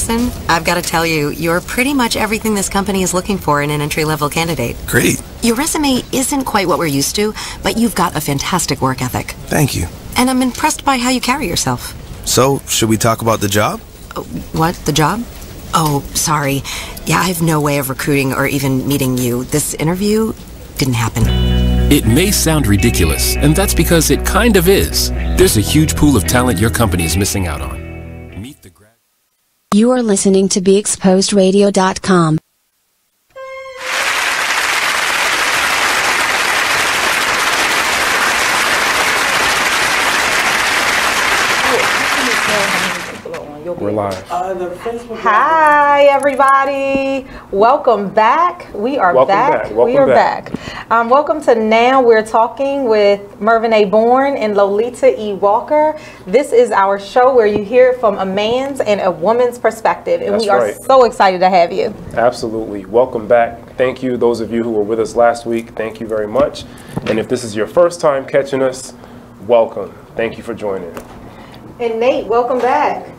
person, I've got to tell you, you're pretty much everything this company is looking for in an entry-level candidate. Great. Your resume isn't quite what we're used to, but you've got a fantastic work ethic. Thank you. And I'm impressed by how you carry yourself. So, should we talk about the job? What? The job? Oh, sorry. Yeah, I have no way of recruiting or even meeting you. This interview didn't happen. It may sound ridiculous, and that's because it kind of is. There's a huge pool of talent your company is missing out on. Meet the grad. You are listening to BeExposedRadio.com. We're live. Hi, everybody. Welcome back. We are back. Welcome to Now We're Talking with Mervin A. Bourne and Lolita E. Walker. This is our show where you hear it from a man's and a woman's perspective. And we are so excited to have you. Absolutely. Welcome back. Thank you, those of you who were with us last week. Thank you very much. And if this is your first time catching us, welcome. Thank you for joining. And Nate, welcome back.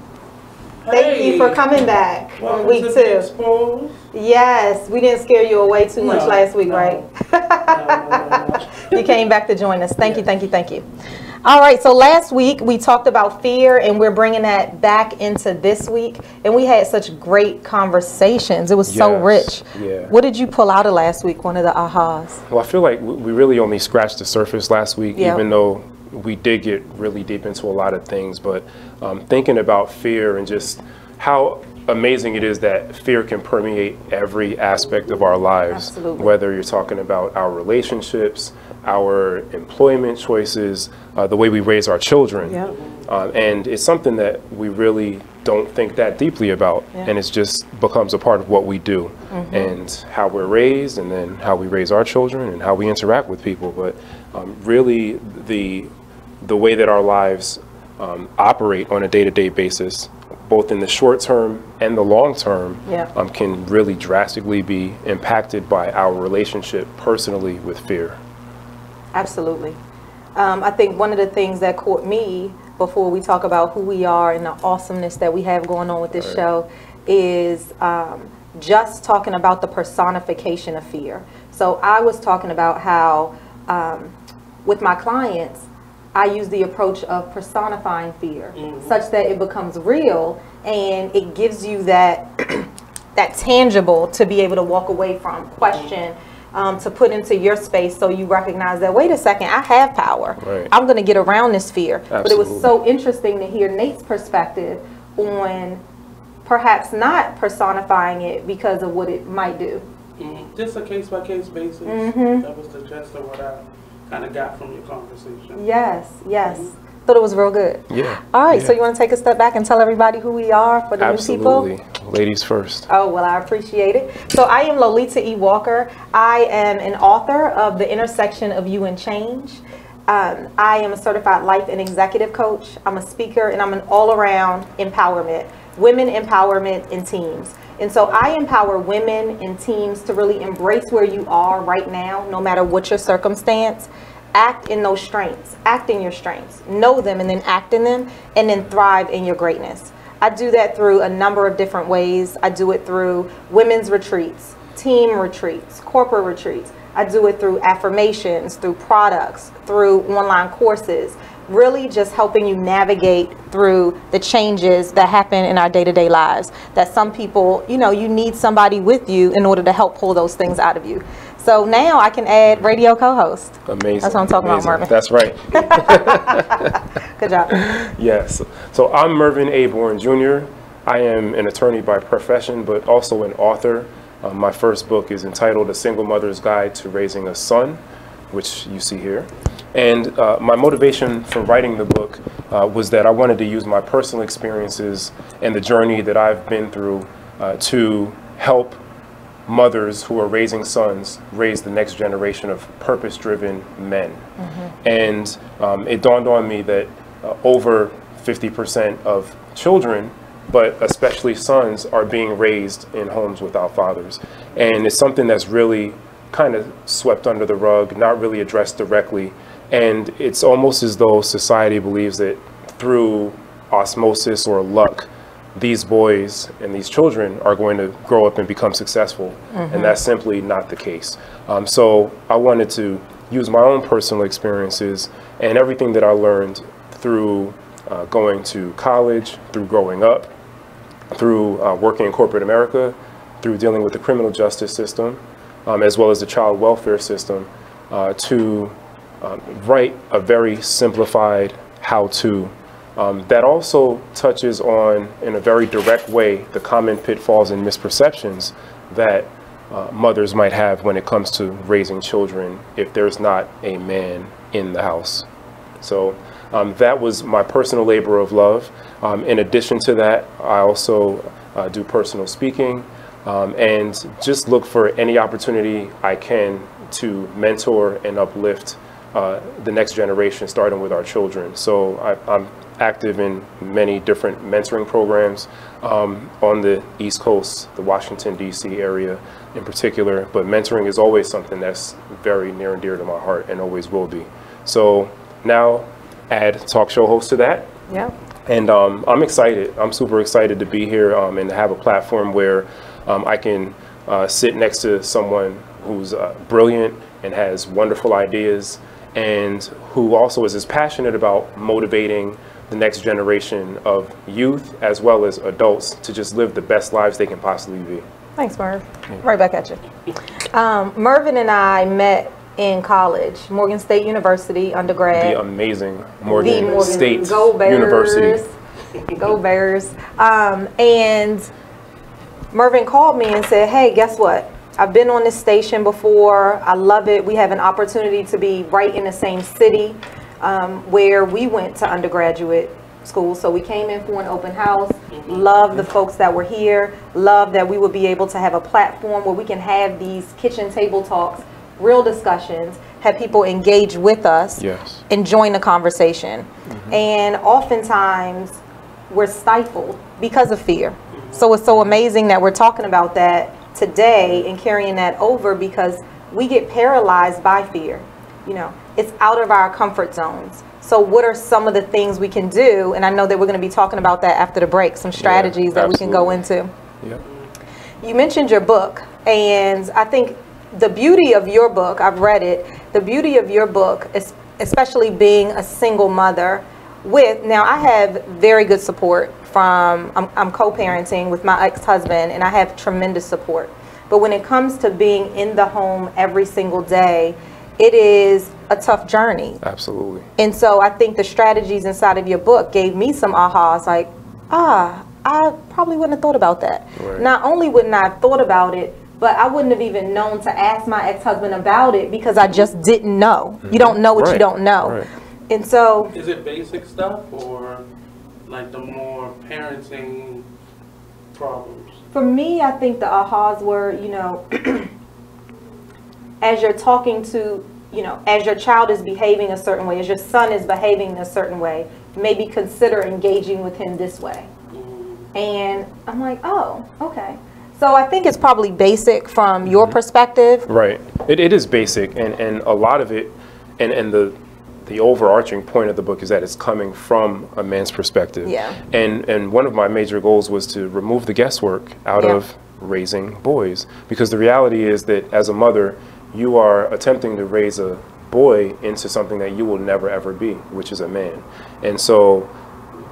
Thank you for coming back on week 2. Yes, we didn't scare you away too much last week, right? You came back to join us. Thank you. All right, so last week we talked about fear, and we're bringing that back into this week. And we had such great conversations. It was so rich. Yeah. What did you pull out of last week, one of the ahas? Well, I feel like we really only scratched the surface last week, even though we did get really deep into a lot of things. But thinking about fear and just how amazing it is that fear can permeate every aspect of our lives. Absolutely. Whether you're talking about our relationships, our employment choices, the way we raise our children. And it's something that we really don't think that deeply about, and it just becomes a part of what we do, and how we're raised, and then how we raise our children, and how we interact with people. But really the way that our lives operate on a day-to-day basis, both in the short term and the long term, can really drastically be impacted by our relationship personally with fear. Absolutely. I think one of the things that caught me before we talk about who we are and the awesomeness that we have going on with this show is just talking about the personification of fear. So I was talking about how with my clients, I use the approach of personifying fear such that it becomes real, and it gives you that that tangible to be able to walk away from, question, to put into your space, so you recognize that, wait a second, I have power. I'm going to get around this fear. But it was so interesting to hear Nate's perspective on perhaps not personifying it because of what it might do. Just a case-by-case basis. That was the gist of what I kind of got from your conversation. Yes. Thought it was real good. All right, so you want to take a step back and tell everybody who we are for the new people? Absolutely. Ladies first. Oh, well, I appreciate it. So I am Lolita E. Walker. I am an author of The Intersection of You and Change. I am a certified life and executive coach. I'm a speaker, and I'm an all-around empowerment, women empowerment in teams. And so I empower women in teams to really embrace where you are right now, no matter what your circumstance. Act in those strengths, act in your strengths, know them and then act in them, and then thrive in your greatness. I do that through a number of different ways. I do it through women's retreats, team retreats, corporate retreats. I do it through affirmations, through products, through online courses, really just helping you navigate through the changes that happen in our day-to-day lives. That some people, you need somebody with you in order to help pull those things out of you. So now I can add radio co-host. Amazing. That's what I'm talking about, Mervin. That's right. Good job. Yes. So I'm Mervin A. Bourne Jr. I am an attorney by profession, but also an author. My first book is entitled A Single Mother's Guide to Raising a Son, which you see here. And my motivation for writing the book was that I wanted to use my personal experiences and the journey that I've been through to help mothers who are raising sons raise the next generation of purpose-driven men. And it dawned on me that over 50% of children, but especially sons, are being raised in homes without fathers. And it's something that's really kind of swept under the rug, not really addressed directly. And it's almost as though society believes that through osmosis or luck, these boys and these children are going to grow up and become successful. And that's simply not the case. So I wanted to use my own personal experiences and everything that I learned through going to college, through growing up, through working in corporate America, through dealing with the criminal justice system, as well as the child welfare system, to write a very simplified how-to that also touches on, in a very direct way, the common pitfalls and misperceptions that mothers might have when it comes to raising children if there's not a man in the house. So that was my personal labor of love. In addition to that, I also do personal speaking and just look for any opportunity I can to mentor and uplift the next generation, starting with our children. So I'm active in many different mentoring programs on the East Coast, the Washington, D.C. area in particular. But mentoring is always something that's very near and dear to my heart and always will be. So now add talk show host to that. Yeah. And I'm excited. I'm super excited to be here and to have a platform where I can sit next to someone who's brilliant and has wonderful ideas, and who also is as passionate about motivating the next generation of youth as well as adults to just live the best lives they can possibly be. Thanks, Merv. Right back at you. Mervin and I met in college, Morgan State University, undergrad. The amazing Morgan State Go Bears. University. Go Bears. And Mervin called me and said, hey, guess what? I've been on this station before. I love it. We have an opportunity to be right in the same city where we went to undergraduate school. So we came in for an open house. Love the folks that were here. Love that we would be able to have a platform where we can have these kitchen table talks, real discussions, have people engage with us, yes, and join the conversation. And oftentimes we're stifled because of fear. So it's so amazing that we're talking about that today and carrying that over, because we get paralyzed by fear. You know, it's out of our comfort zones. So what are some of the things we can do? And I know that we're going to be talking about that after the break, some strategies that we can go into. Yep. You mentioned your book, and I think the beauty of your book, I've read it, the beauty of your book, especially being a single mother with, now I have very good support from, I'm co-parenting with my ex-husband, and I have tremendous support. But when it comes to being in the home every single day, it is a tough journey. Absolutely. And so I think the strategies inside of your book gave me some ahas, like, I probably wouldn't have thought about that. Right. Not only wouldn't I have thought about it, but I wouldn't have even known to ask my ex-husband about it because I just didn't know. You don't know what you don't know. Right. And so... Is it basic stuff or like the more parenting problems? For me, I think the ahas were, you know, as you're talking to, you know, as your child is behaving a certain way, as your son is behaving a certain way, maybe consider engaging with him this way. And I'm like, oh, okay. So I think it's probably basic from your perspective. Right. It is basic, and a lot of it, and the overarching point of the book is that it's coming from a man's perspective. Yeah. And one of my major goals was to remove the guesswork out of raising boys, because the reality is that as a mother, you are attempting to raise a boy into something that you will never ever be, which is a man. And so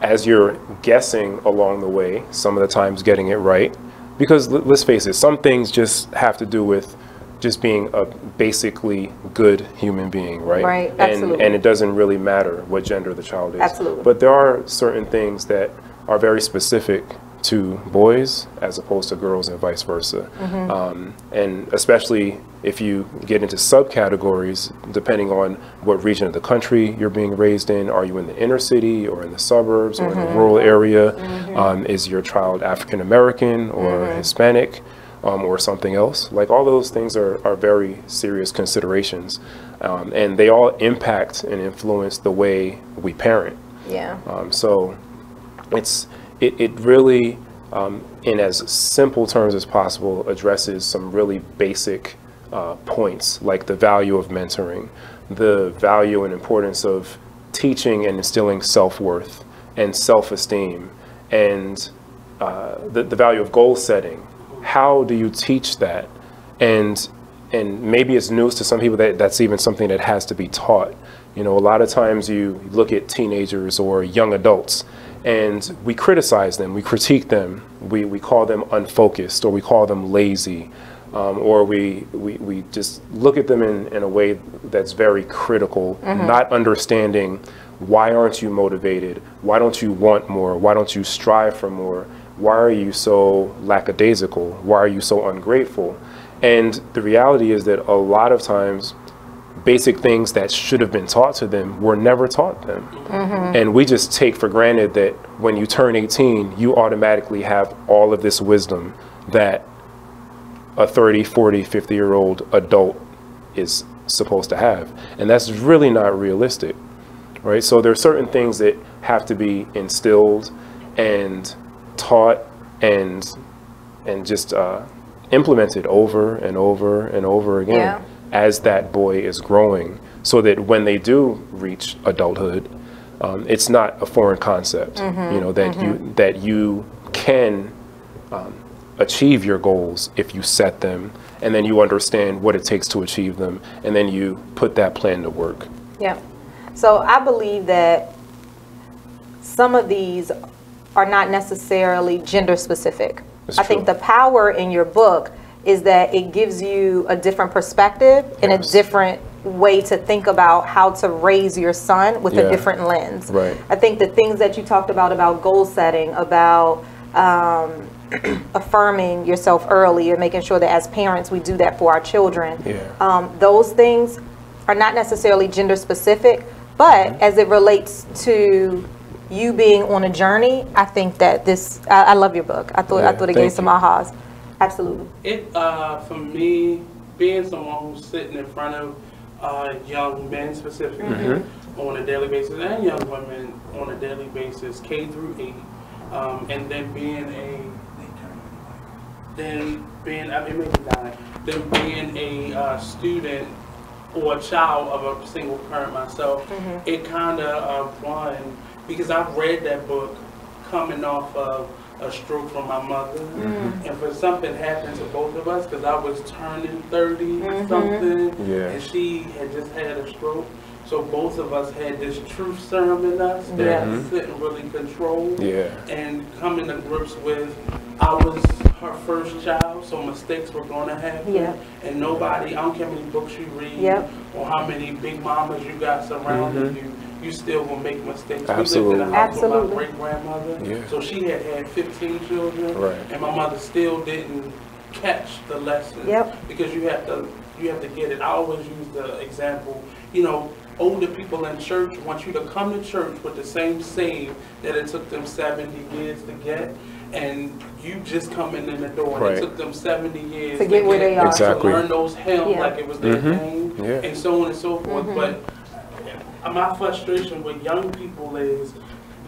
as you're guessing along the way, some of the times getting it right, because let's face it, some things just have to do with just being a basically good human being, right? Right, absolutely. And it doesn't really matter what gender the child is. Absolutely. But there are certain things that are very specific to boys as opposed to girls and vice versa. And especially if you get into subcategories, depending on what region of the country you're being raised in, are you in the inner city or in the suburbs or in the rural area? Is your child African American or Hispanic or something else? Like, all those things are very serious considerations, and they all impact and influence the way we parent. Yeah. So it really, in as simple terms as possible, addresses some really basic points, like the value of mentoring, the value and importance of teaching and instilling self-worth and self-esteem, and the value of goal setting. How do you teach that? And maybe it's news to some people that's even something that has to be taught. You know, a lot of times you look at teenagers or young adults and we criticize them, we critique them, we call them unfocused, or we call them lazy, or we just look at them in a way that's very critical, not understanding why aren't you motivated, why don't you want more, why don't you strive for more, why are you so lackadaisical, why are you so ungrateful? And the reality is that a lot of times basic things that should have been taught to them were never taught them. And we just take for granted that when you turn 18, you automatically have all of this wisdom that a 30, 40, 50-year-old adult is supposed to have. And that's really not realistic, right? So there are certain things that have to be instilled and taught and just implemented over and over and over again as that boy is growing, so that when they do reach adulthood, it's not a foreign concept. You know, that you can achieve your goals if you set them, and then you understand what it takes to achieve them, and then you put that plan to work. Yeah. So I believe that some of these are not necessarily gender specific. I think the power in your book is that it gives you a different perspective and a different way to think about how to raise your son with a different lens. Right. I think the things that you talked about goal setting, about affirming yourself early, and making sure that as parents we do that for our children. Those things are not necessarily gender specific, but as it relates to you being on a journey, I think that this, I love your book. I thought it gave some ahas. Absolutely. It, for me, being someone who's sitting in front of young men specifically on a daily basis, and young women on a daily basis, K through 8, and then being a student or a child of a single parent myself, it kind of won, because I've read that book coming off of a stroke from my mother, and for something happened to both of us, because I was turning 30 something, and she had just had a stroke. So both of us had this truth serum in us that we couldn't really control, and coming to grips with, I was her first child, so mistakes were going to happen, and nobody, I don't care how many books you read, or how many big mamas you got surrounding you, you still will make mistakes. Absolutely. We lived in a house with my great-grandmother, so she had 15 children, and my mother still didn't catch the lesson, because you have to get it. I always use the example, you know, older people in church want you to come to church with the same save that it took them 70 years to get, and you just coming in the door, and it took them 70 years to get where they are, to learn those hymns like it was their thing, and so on and so forth. But my frustration with young people is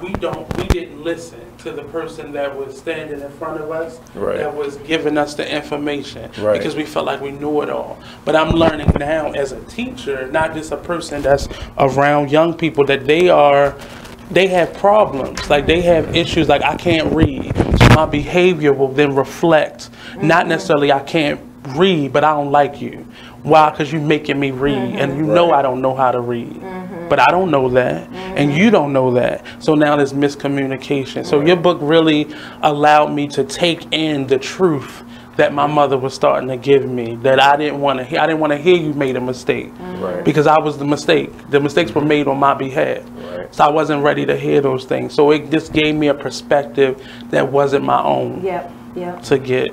we didn't listen to the person that was standing in front of us, that was giving us the information, because we felt like we knew it all. But I'm learning now as a teacher, not just a person that's around young people, that they have problems, like they have issues, like I can't read, so my behavior will then reflect, not necessarily I can't read, but I don't like you. Why? Because you're making me read, and you know I don't know how to read, but I don't know that, and you don't know that. So now there's miscommunication. So your book really allowed me to take in the truth that my mother was starting to give me, that I didn't want to hear. I didn't want to hear you made a mistake, because I was the mistake. The mistakes were made on my behalf. So I wasn't ready to hear those things. So it just gave me a perspective that wasn't my own to get.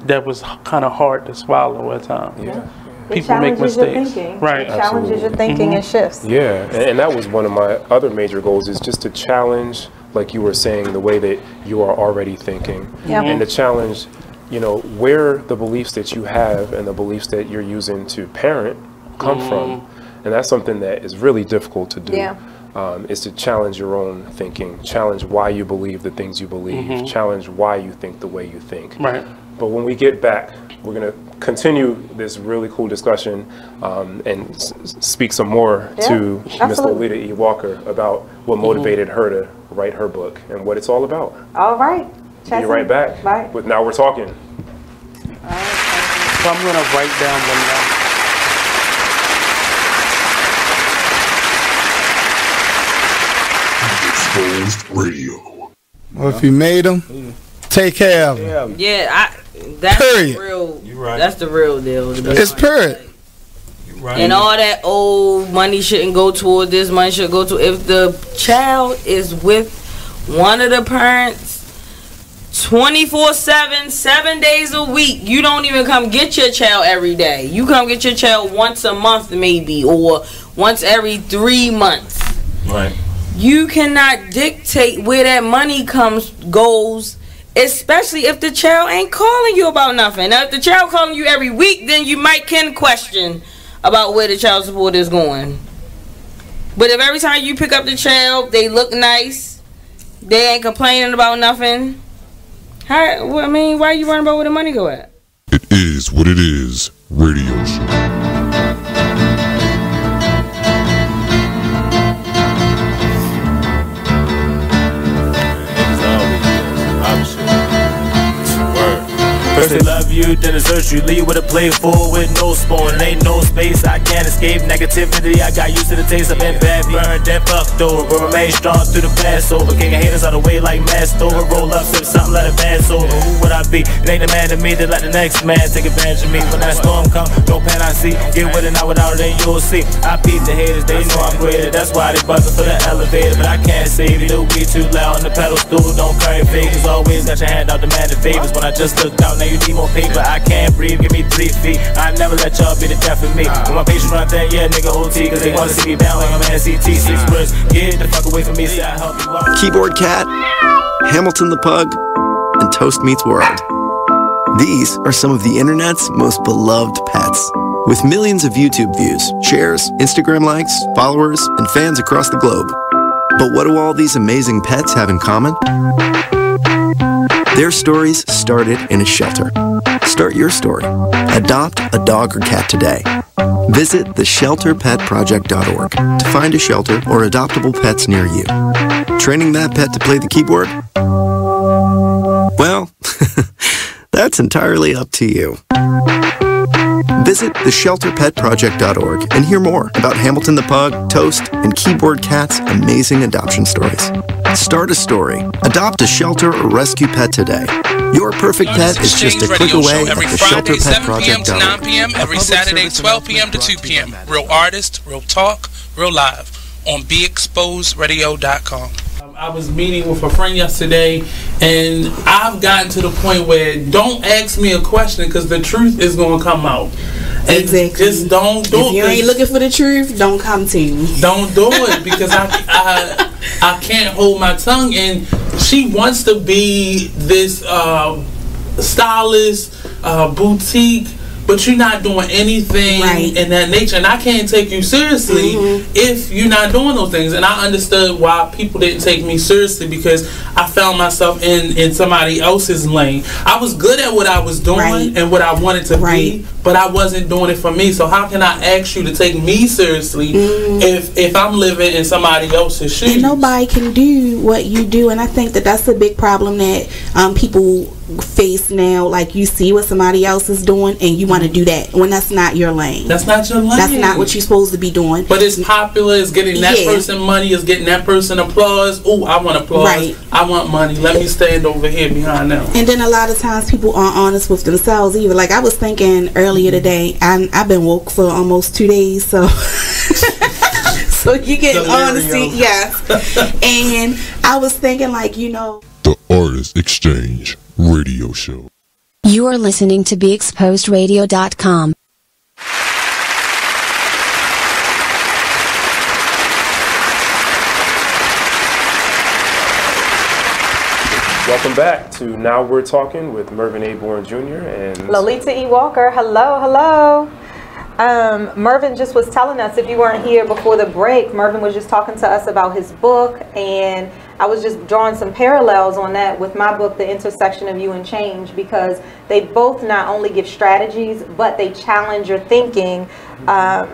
That was kind of hard to swallow at times. People make mistakes. It challenges your thinking and shifts. And that was one of my other major goals, is just to challenge, like you were saying, the way that you are already thinking, and to challenge, you know, where the beliefs that you have and the beliefs that you're using to parent come from. And that's something that is really difficult to do. Is to challenge your own thinking, challenge why you believe the things you believe, challenge why you think the way you think. But when we get back, we're going to continue this really cool discussion and speak some more to Miss Lolita E. Walker about what motivated her to write her book and what it's all about. All right. Be right back. Bye. With Now We're Talking. So I'm gonna write down the number. Exposed Radio. Well, if you made them, take care of them. Yeah, that's period. The real. Right. That's the real deal. It's period. Right. And all that old money shouldn't go toward this, money should go to. If the child is with one of the parents 24/7, 7 days a week, you don't even come get your child every day. You come get your child once a month maybe, or once every 3 months. Right. You cannot dictate where that money goes, especially if the child ain't calling you about nothing. Now, if the child calling you every week, then you can question about where the child support is going. But if every time you pick up the child, they look nice, they ain't complaining about nothing, why are you worrying about where the money go at? It is what it is. Radio show. First they love you, then desert you, leave with a plate full with no spoon. Ain't no space, I can't escape negativity. I got used to the taste, I've been bad, burned, then fucked over. But remain strong through the Passover. Kicking haters out of the way like masked over. Roll up, sip something, let it pass over. Who would I be? It ain't the man to me that let the next man take advantage of me. When that storm come, no pan I see. Get with it, not without it, then you'll see. I beat the haters, they know I'm greater. That's why they buzzing for the elevator. But I can't save you, it'll be too loud on the pedal stool. Don't carry favors, always got your hand out demanding favors. When I just looked out, now you need more paper, I can't breathe, give me 3 feet. I never let y'all be the death of me. When my patience run there, yeah, nigga OT, cause they wanna see me down like I'm NCT. 6 words, get the fuck away from me, say I help you out. Keyboard Cat, Hamilton the Pug, and Toast Meets World. These are some of the internet's most beloved pets. With millions of YouTube views, shares, Instagram likes, followers, and fans across the globe. But what do all these amazing pets have in common? Their stories started in a shelter. Start your story. Adopt a dog or cat today. Visit theshelterpetproject.org to find a shelter or adoptable pets near you. Training that pet to play the keyboard? Well, that's entirely up to you. Visit theshelterpetproject.org and hear more about Hamilton the Pug, Toast, and Keyboard Cat's amazing adoption stories. Start a story, adopt a shelter or rescue pet today. Your perfect pet is just a click away at theshelterpetproject.org. 7 p.m. to 9 p.m. every Saturday 12 p.m. to 2 p.m. Real artists, real talk, real live on BeExposedRadio.com. I was meeting with a friend yesterday, and I've gotten to the point where don't ask me a question because the truth is going to come out. And exactly. Just don't do it. If you ain't looking for the truth, don't come to me. Don't do it because I can't hold my tongue. And she wants to be this stylist, boutique, but you're not doing anything in that nature, and I can't take you seriously if you're not doing those things. And I understood why people didn't take me seriously because I found myself in somebody else's lane. I was good at what I was doing and what I wanted to be, but I wasn't doing it for me. So how can I ask you to take me seriously if I'm living in somebody else's shoes? And nobody can do what you do, and I think that that's a big problem that people face now. Like, you see what somebody else is doing and you want to do that when that's not your lane. That's not your lane. That's not what you're supposed to be doing. But it's popular, it's getting that person money, it's getting that person applause. Oh, I want applause. I want money. Let me stand over here behind them. And then a lot of times people aren't honest with themselves either. Like, I was thinking earlier today, I've been woke for almost 2 days, so so you get honesty, and I was thinking, like, The Artist Exchange Radio Show. You are listening to BeExposedRadio.com. Welcome back to Now We're Talking with Mervin A. Bourne Jr. and Lolita E. Walker. Hello, hello. Mervin just was telling us, if you weren't here before the break, Mervin was just talking to us about his book, and I was just drawing some parallels on that with my book, The Intersection of You and Change, because they both not only give strategies, but they challenge your thinking and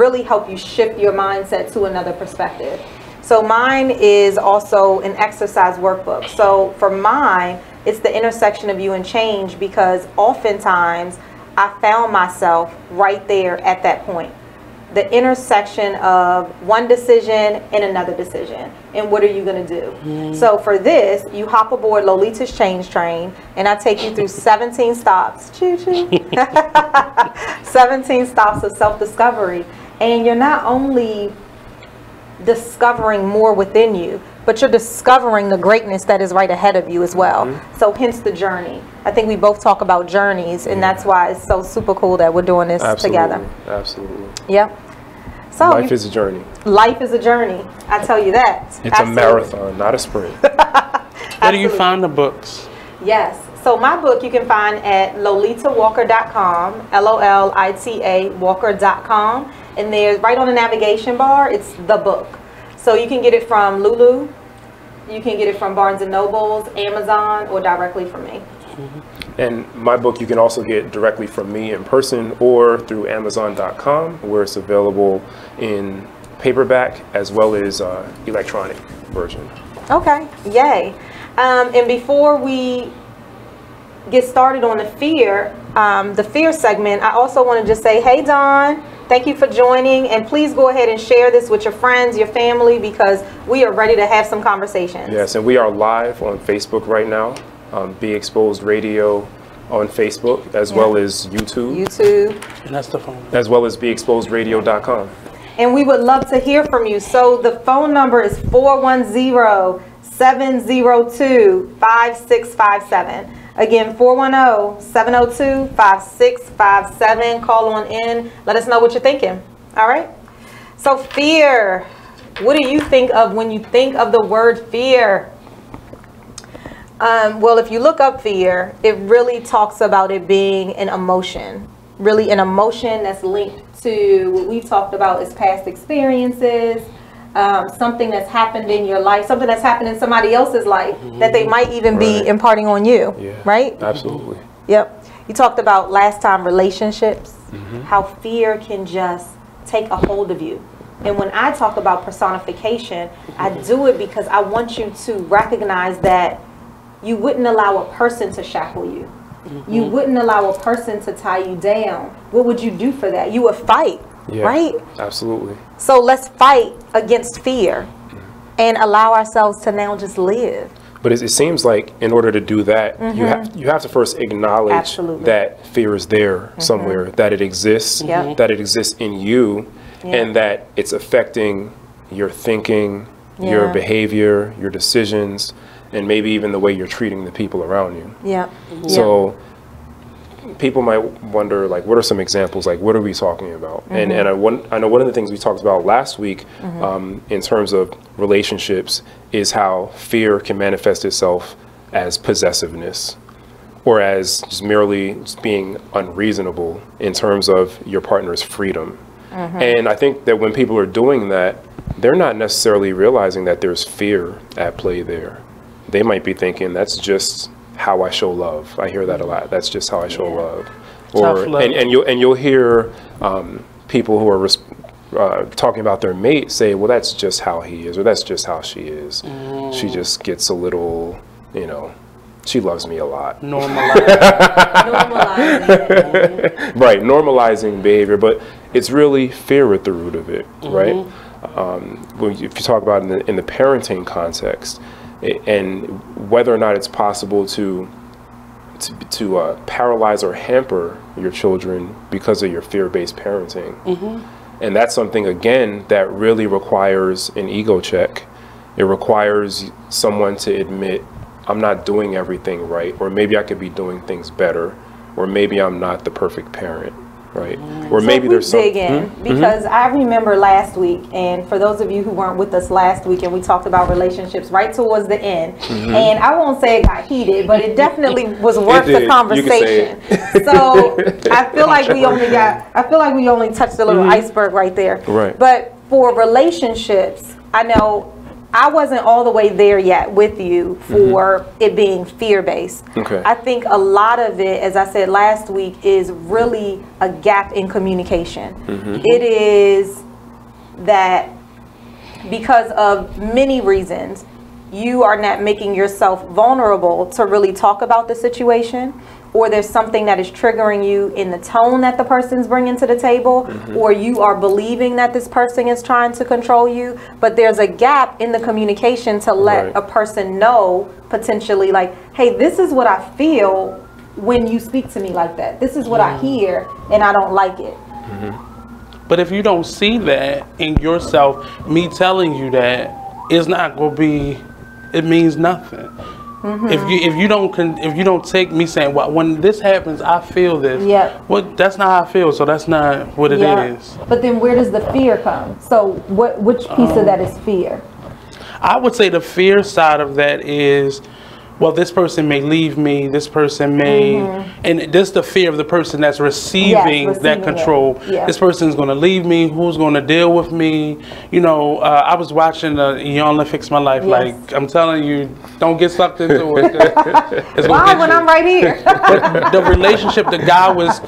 really help you shift your mindset to another perspective. So mine is also an exercise workbook. So for mine, it's the intersection of you and change, because oftentimes I found myself right there at that point. The intersection of one decision and another decision. And what are you going to do? So for this, you hop aboard Lolita's Change Train, and I take you through 17 stops. Choo-choo. 17 stops of self-discovery. And you're not only discovering more within you, but you're discovering the greatness that is right ahead of you as well. So hence the journey. I think we both talk about journeys, and that's why it's so super cool that we're doing this together. Absolutely. Yep. So life is a journey. Life is a journey. I tell you that. It's a marathon, not a sprint. Where do you find the books? Yes. So my book you can find at lolitawalker.com, Lolita Walker.com. And there's right on the navigation bar, it's the book. So you can get it from Lulu, you can get it from Barnes & Nobles, Amazon, or directly from me. And my book you can also get directly from me in person or through Amazon.com, where it's available in paperback as well as electronic version. Okay, yay. And before we get started on the fear segment, I also want to just say, hey Don, thank you for joining, and please go ahead and share this with your friends, your family, because we are ready to have some conversations. Yes, and we are live on Facebook right now, Be Exposed Radio on Facebook, as well as YouTube. And that's the phone. As well as BeExposedRadio.com. And we would love to hear from you. So the phone number is 410-702-5657. Again, 410-702-5657. Call on in. Let us know what you're thinking. All right? So fear. What do you think of when you think of the word fear? Well, if you look up fear, it really talks about it being an emotion. Really an emotion that's linked to what we've talked about as past experiences, something that's happened in your life, something that's happened in somebody else's life that they might even be imparting on you, right? Absolutely. Yep. You talked about last time relationships, how fear can just take a hold of you. And when I talk about personification, I do it because I want you to recognize that you wouldn't allow a person to shackle you. You wouldn't allow a person to tie you down. What would you do for that? You would fight, right? Absolutely. So let's fight against fear and allow ourselves to now just live. But it seems like in order to do that, you have to first acknowledge that fear is there somewhere, that it exists, that it exists in you, and that it's affecting your thinking, your behavior, your decisions, and maybe even the way you're treating the people around you. So people might wonder, like, what are some examples? Like, what are we talking about? And I know one of the things we talked about last week in terms of relationships is how fear can manifest itself as possessiveness, or as just merely just being unreasonable in terms of your partner's freedom. And I think that when people are doing that, they're not necessarily realizing that there's fear at play there. They might be thinking, that's just how I show love. I hear that a lot. That's just how I show love. Or and you'll hear people who are talking about their mate say, well, that's just how he is, or that's just how she is. She just gets a little, you know, she loves me a lot. Normalizing. Right, normalizing behavior, but it's really fear at the root of it, right? If you talk about in the parenting context, and whether or not it's possible to paralyze or hamper your children because of your fear-based parenting. And that's something, again, that really requires an ego check. It requires someone to admit, I'm not doing everything right, or maybe I could be doing things better, or maybe I'm not the perfect parent. Right. Or so maybe there's some dig in because I remember last week, and for those of you who weren't with us last week, and we talked about relationships right towards the end, and I won't say it got heated, but it definitely was worth the conversation. So I feel like we only touched a little iceberg right there. Right. But for relationships, I know I wasn't all the way there yet with you for it being fear-based. I think a lot of it, as I said last week, is really a gap in communication. It is that because of many reasons, you are not making yourself vulnerable to really talk about the situation, or there's something that is triggering you in the tone that the person's bringing to the table, or you are believing that this person is trying to control you, but there's a gap in the communication to let a person know potentially, like, hey, this is what I feel when you speak to me like that. This is what I hear, and I don't like it. But if you don't see that in yourself, me telling you that, it's not going to be, it means nothing. If you don't take me saying, well, when this happens, I feel this. Well, that's not how I feel, so that's not what it is. But then where does the fear come? So which piece of that is fear? I would say the fear side of that is, well, this person may leave me, this person may, and this the fear of the person that's receiving that control. This person's going to leave me, who's going to deal with me? You know, I was watching You Only Fix My Life, like, I'm telling you, don't get sucked into it. Why, when I'm right here? But the relationship, the guy was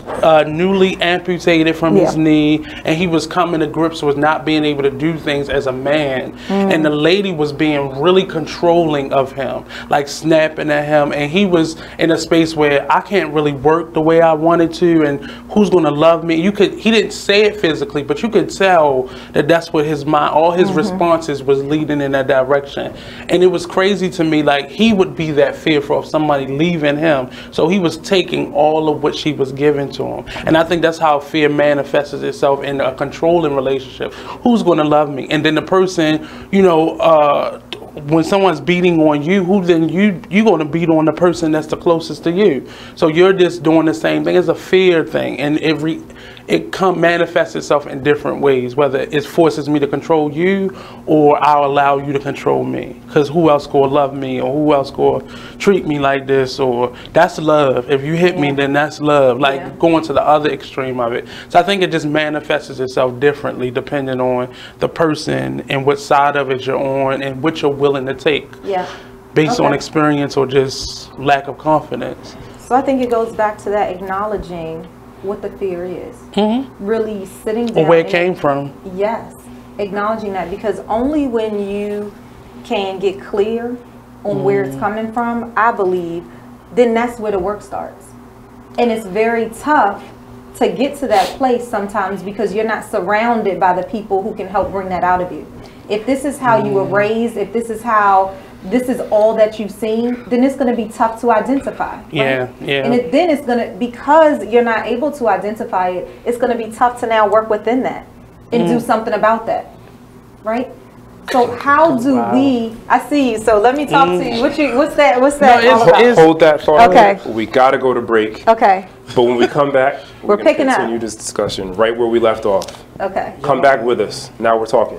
newly amputated from his knee, and he was coming to grips with not being able to do things as a man. And the lady was being really controlling of him, like snapping at him, and he was in a space where I can't really work the way I wanted to, and who's going to love me? He didn't say it physically, but you could tell that that's what his mind, all his responses was leading in that direction. And it was crazy to me, like, he would be that fearful of somebody leaving him, so he was taking all of what she was giving to him. And I think that's how fear manifests itself in a controlling relationship. Who's going to love me? And then the person, you know, when someone's beating on you, who then you're going to beat on the person that's the closest to you. So you're just doing the same thing. It's a fear thing, and it manifests itself in different ways, whether it forces me to control you or I'll allow you to control me, because who else going to love me, or who else going to treat me like this? Or that's love. If you hit me, then that's love, like going to the other extreme of it. So I think it just manifests itself differently depending on the person and what side of it you're on and what you're willing to take, based on experience or just lack of confidence. So I think it goes back to that acknowledging what the fear is. Really sitting down. Or where it came from. Yes. Acknowledging that, because only when you can get clear on where it's coming from, I believe, then that's where the work starts. And it's very tough to get to that place sometimes because you're not surrounded by the people who can help bring that out of you. If this is how you were raised, if this is all that you've seen, then it's going to be tough to identify. Right? And then it's going to, because you're not able to identify it, it's going to be tough to now work within that and do something about that. Right? So how do we, I see you, so let me talk to you. What's that all about? Hold that thought. Okay. We got to go to break. Okay. But when we come back, we're picking up. Continue this discussion right where we left off. Okay. Come back with us. Now we're talking.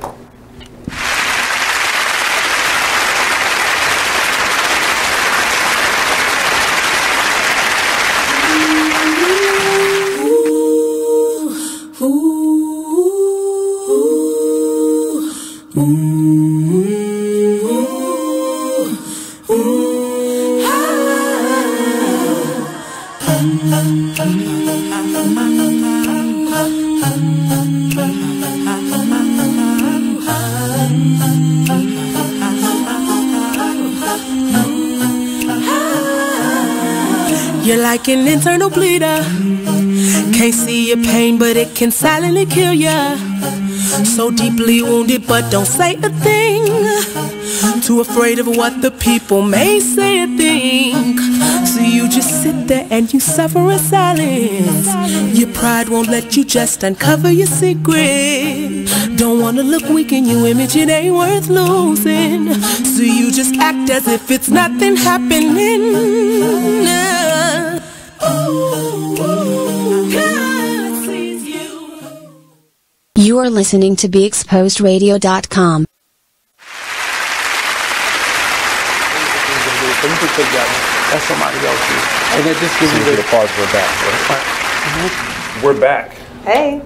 You're like an internal bleeder. Can't see your pain, but it can silently kill ya. So deeply wounded, but don't say a thing. Too afraid of what the people may say or think. So you just sit there and you suffer in silence. Your pride won't let you just uncover your secret. Don't wanna look weak in your image, it ain't worth losing. So you just act as if it's nothing happening. You are listening to BeExposedRadio.com. You can take that one. That's somebody else's. And it just gives you the pause. We're back. Hey.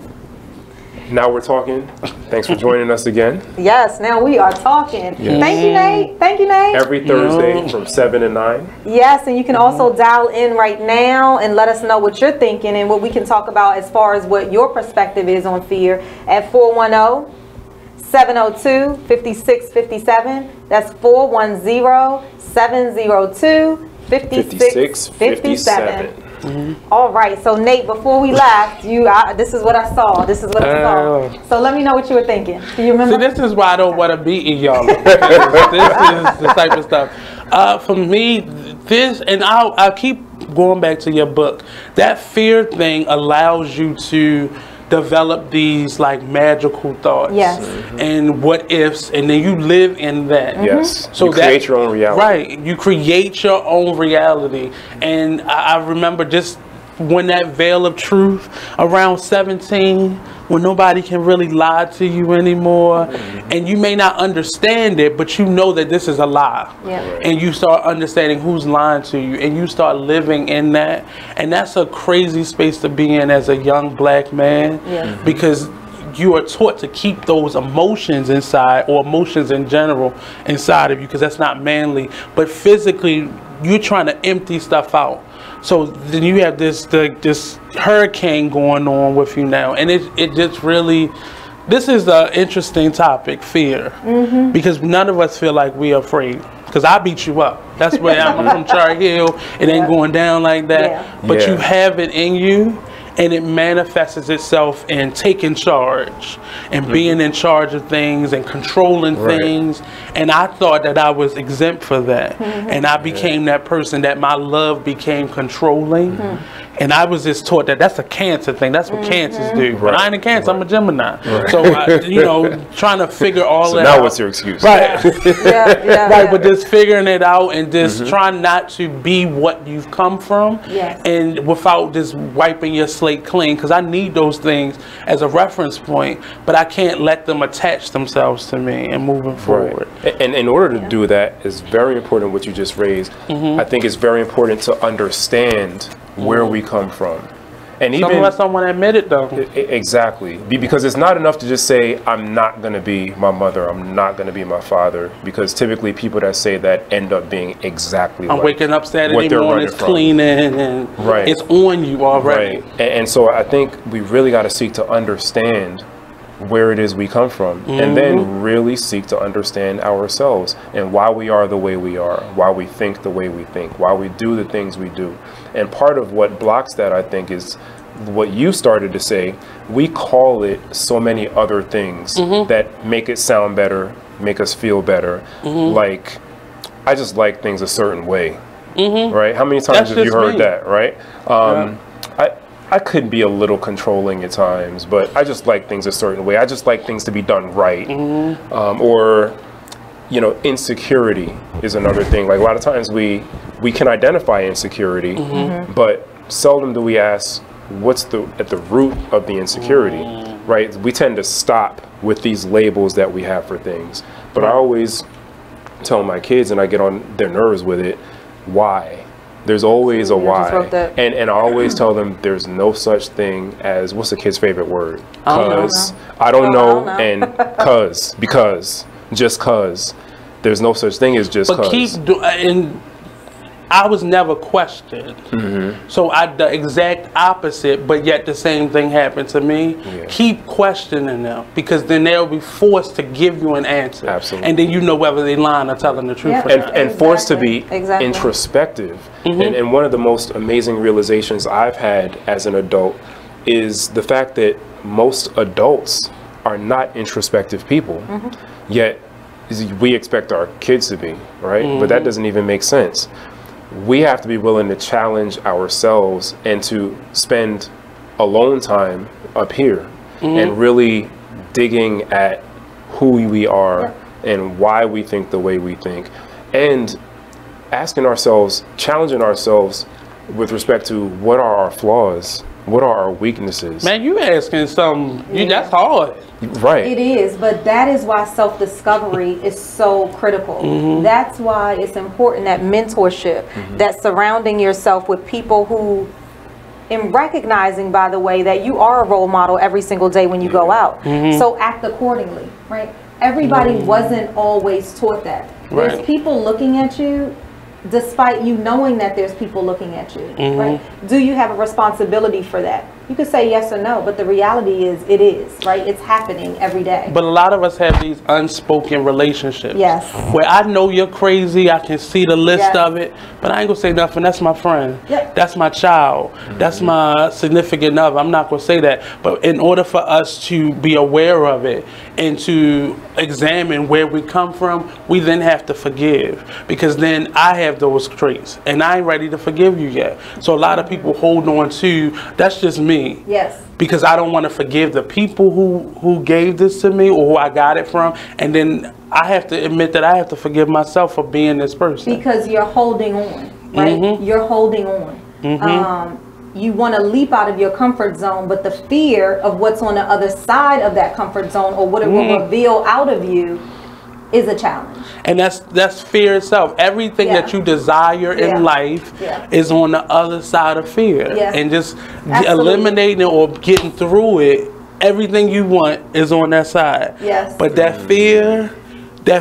Now we're talking. Thanks for joining us again. Yes, now we are talking. Yes. Thank you, Nate. Thank you, Nate. Every Thursday from 7 to 9. Yes, and you can also dial in right now and let us know what you're thinking and what we can talk about as far as what your perspective is on fear at 410 702-5657. That's 410-702-5657. All right, so Nate, before we left, this is what I saw. So let me know what you were thinking. Do you remember? See, this is why I don't want to be in y'all. This is the type of stuff. For me, this, and I'll keep going back to your book. That fear thing allows you to develop these like magical thoughts, and what ifs, and then you live in that. Yes. So you create your own reality. Right. You create your own reality. And I remember just when that veil of truth around 17, when nobody can really lie to you anymore, and you may not understand it, but you know that this is a lie. And you start understanding who's lying to you, and you start living in that. And that's a crazy space to be in as a young black man, because you are taught to keep those emotions inside, or emotions in general inside of you, because that's not manly. But physically, you're trying to empty stuff out. So then you have this hurricane going on with you now, and it just really, this is an interesting topic, fear, because none of us feel like we're afraid. Because I beat you up. That's where I'm from, Char Hill. It ain't going down like that, but you have it in you. And it manifests itself in taking charge and being in charge of things and controlling things. And I thought that I was exempt for that. And I became that person, that my love became controlling. And I was just taught that that's a Cancer thing. That's what Cancers do. But I ain't a Cancer, I'm a Gemini. So, you know, trying to figure all that out. So now what's your excuse? Right. But just figuring it out and just trying not to be what you've come from. And without just wiping your slate clean, because I need those things as a reference point, but I can't let them attach themselves to me and moving forward. And in order to do that, is very important what you just raised. I think it's very important to understand where we come from. And even unless someone admit it, though. Exactly. Because it's not enough to just say, I'm not going to be my mother, I'm not going to be my father. Because typically people that say that end up being exactly I'm like waking up Saturday morning, it's cleaning, and it's on you already. And so I think we really got to seek to understand where it is we come from, and then really seek to understand ourselves and why we are the way we are, why we think the way we think, why we do the things we do. And part of what blocks that, I think, is what you started to say. We call it so many other things that make it sound better, make us feel better. Like, I just like things a certain way, right? How many times have you heard that, right? I could be a little controlling at times, but I just like things a certain way. I just like things to be done right. Or, you know, insecurity is another thing. Like, a lot of times we can identify insecurity, but seldom do we ask what's at the root of the insecurity, right? We tend to stop with these labels that we have for things. But I always tell my kids, and I get on their nerves with it, why? There's always a why. And I always tell them there's no such thing as, what's the kid's favorite word? Cause. I don't know. And because, just cause. There's no such thing as just cause. And I was never questioned. So the exact opposite, but yet the same thing happened to me. Keep questioning them, because then they'll be forced to give you an answer. And then you know whether they're lying or telling the truth. And forced to be introspective. And one of the most amazing realizations I've had as an adult is the fact that most adults are not introspective people. Yet we expect our kids to be, right? But that doesn't even make sense. We have to be willing to challenge ourselves and to spend alone time up here and really digging at who we are and why we think the way we think, and asking ourselves, challenging ourselves with respect to what are our flaws, what are our weaknesses. Man, you asking something, that's hard. Right. It is, but that is why self-discovery is so critical. That's why it's important that mentorship, that surrounding yourself with people who, in recognizing, by the way, that you are a role model every single day when you go out. So act accordingly, right? Everybody wasn't always taught that. There's people looking at you despite you knowing that there's people looking at you, right? Do you have a responsibility for that? You could say yes or no, but the reality is it is, right? It's happening every day. But a lot of us have these unspoken relationships. Yes. Where I know you're crazy, I can see the list of it, but I ain't gonna say nothing. That's my friend. Yep. That's my child. That's my significant other. I'm not gonna say that. But in order for us to be aware of it and to examine where we come from, we then have to forgive. Because then I have those traits and I ain't ready to forgive you yet. So a lot of people hold on to, that's just me. Yes. Because I don't want to forgive the people who gave this to me or who I got it from, and then I have to admit that I have to forgive myself for being this person. Because you're holding on, right? You're holding on. You want to leap out of your comfort zone, but the fear of what's on the other side of that comfort zone or what it will reveal out of you is a challenge. And that's fear itself. Everything that you desire in life is on the other side of fear. And just eliminating it or getting through it, everything you want is on that side. But that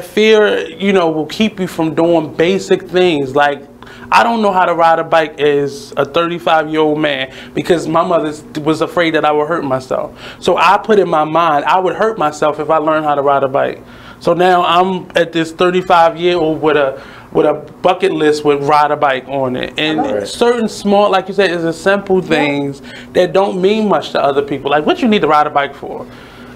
fear, you know, will keep you from doing basic things. Like, I don't know how to ride a bike as a 35-year-old man because my mother was afraid that I would hurt myself. So I put in my mind, I would hurt myself if I learned how to ride a bike. So now I'm at this 35-year-old with a bucket list with ride a bike on it. And certain small, like you said, is the simple things that don't mean much to other people. Like, what you need to ride a bike for?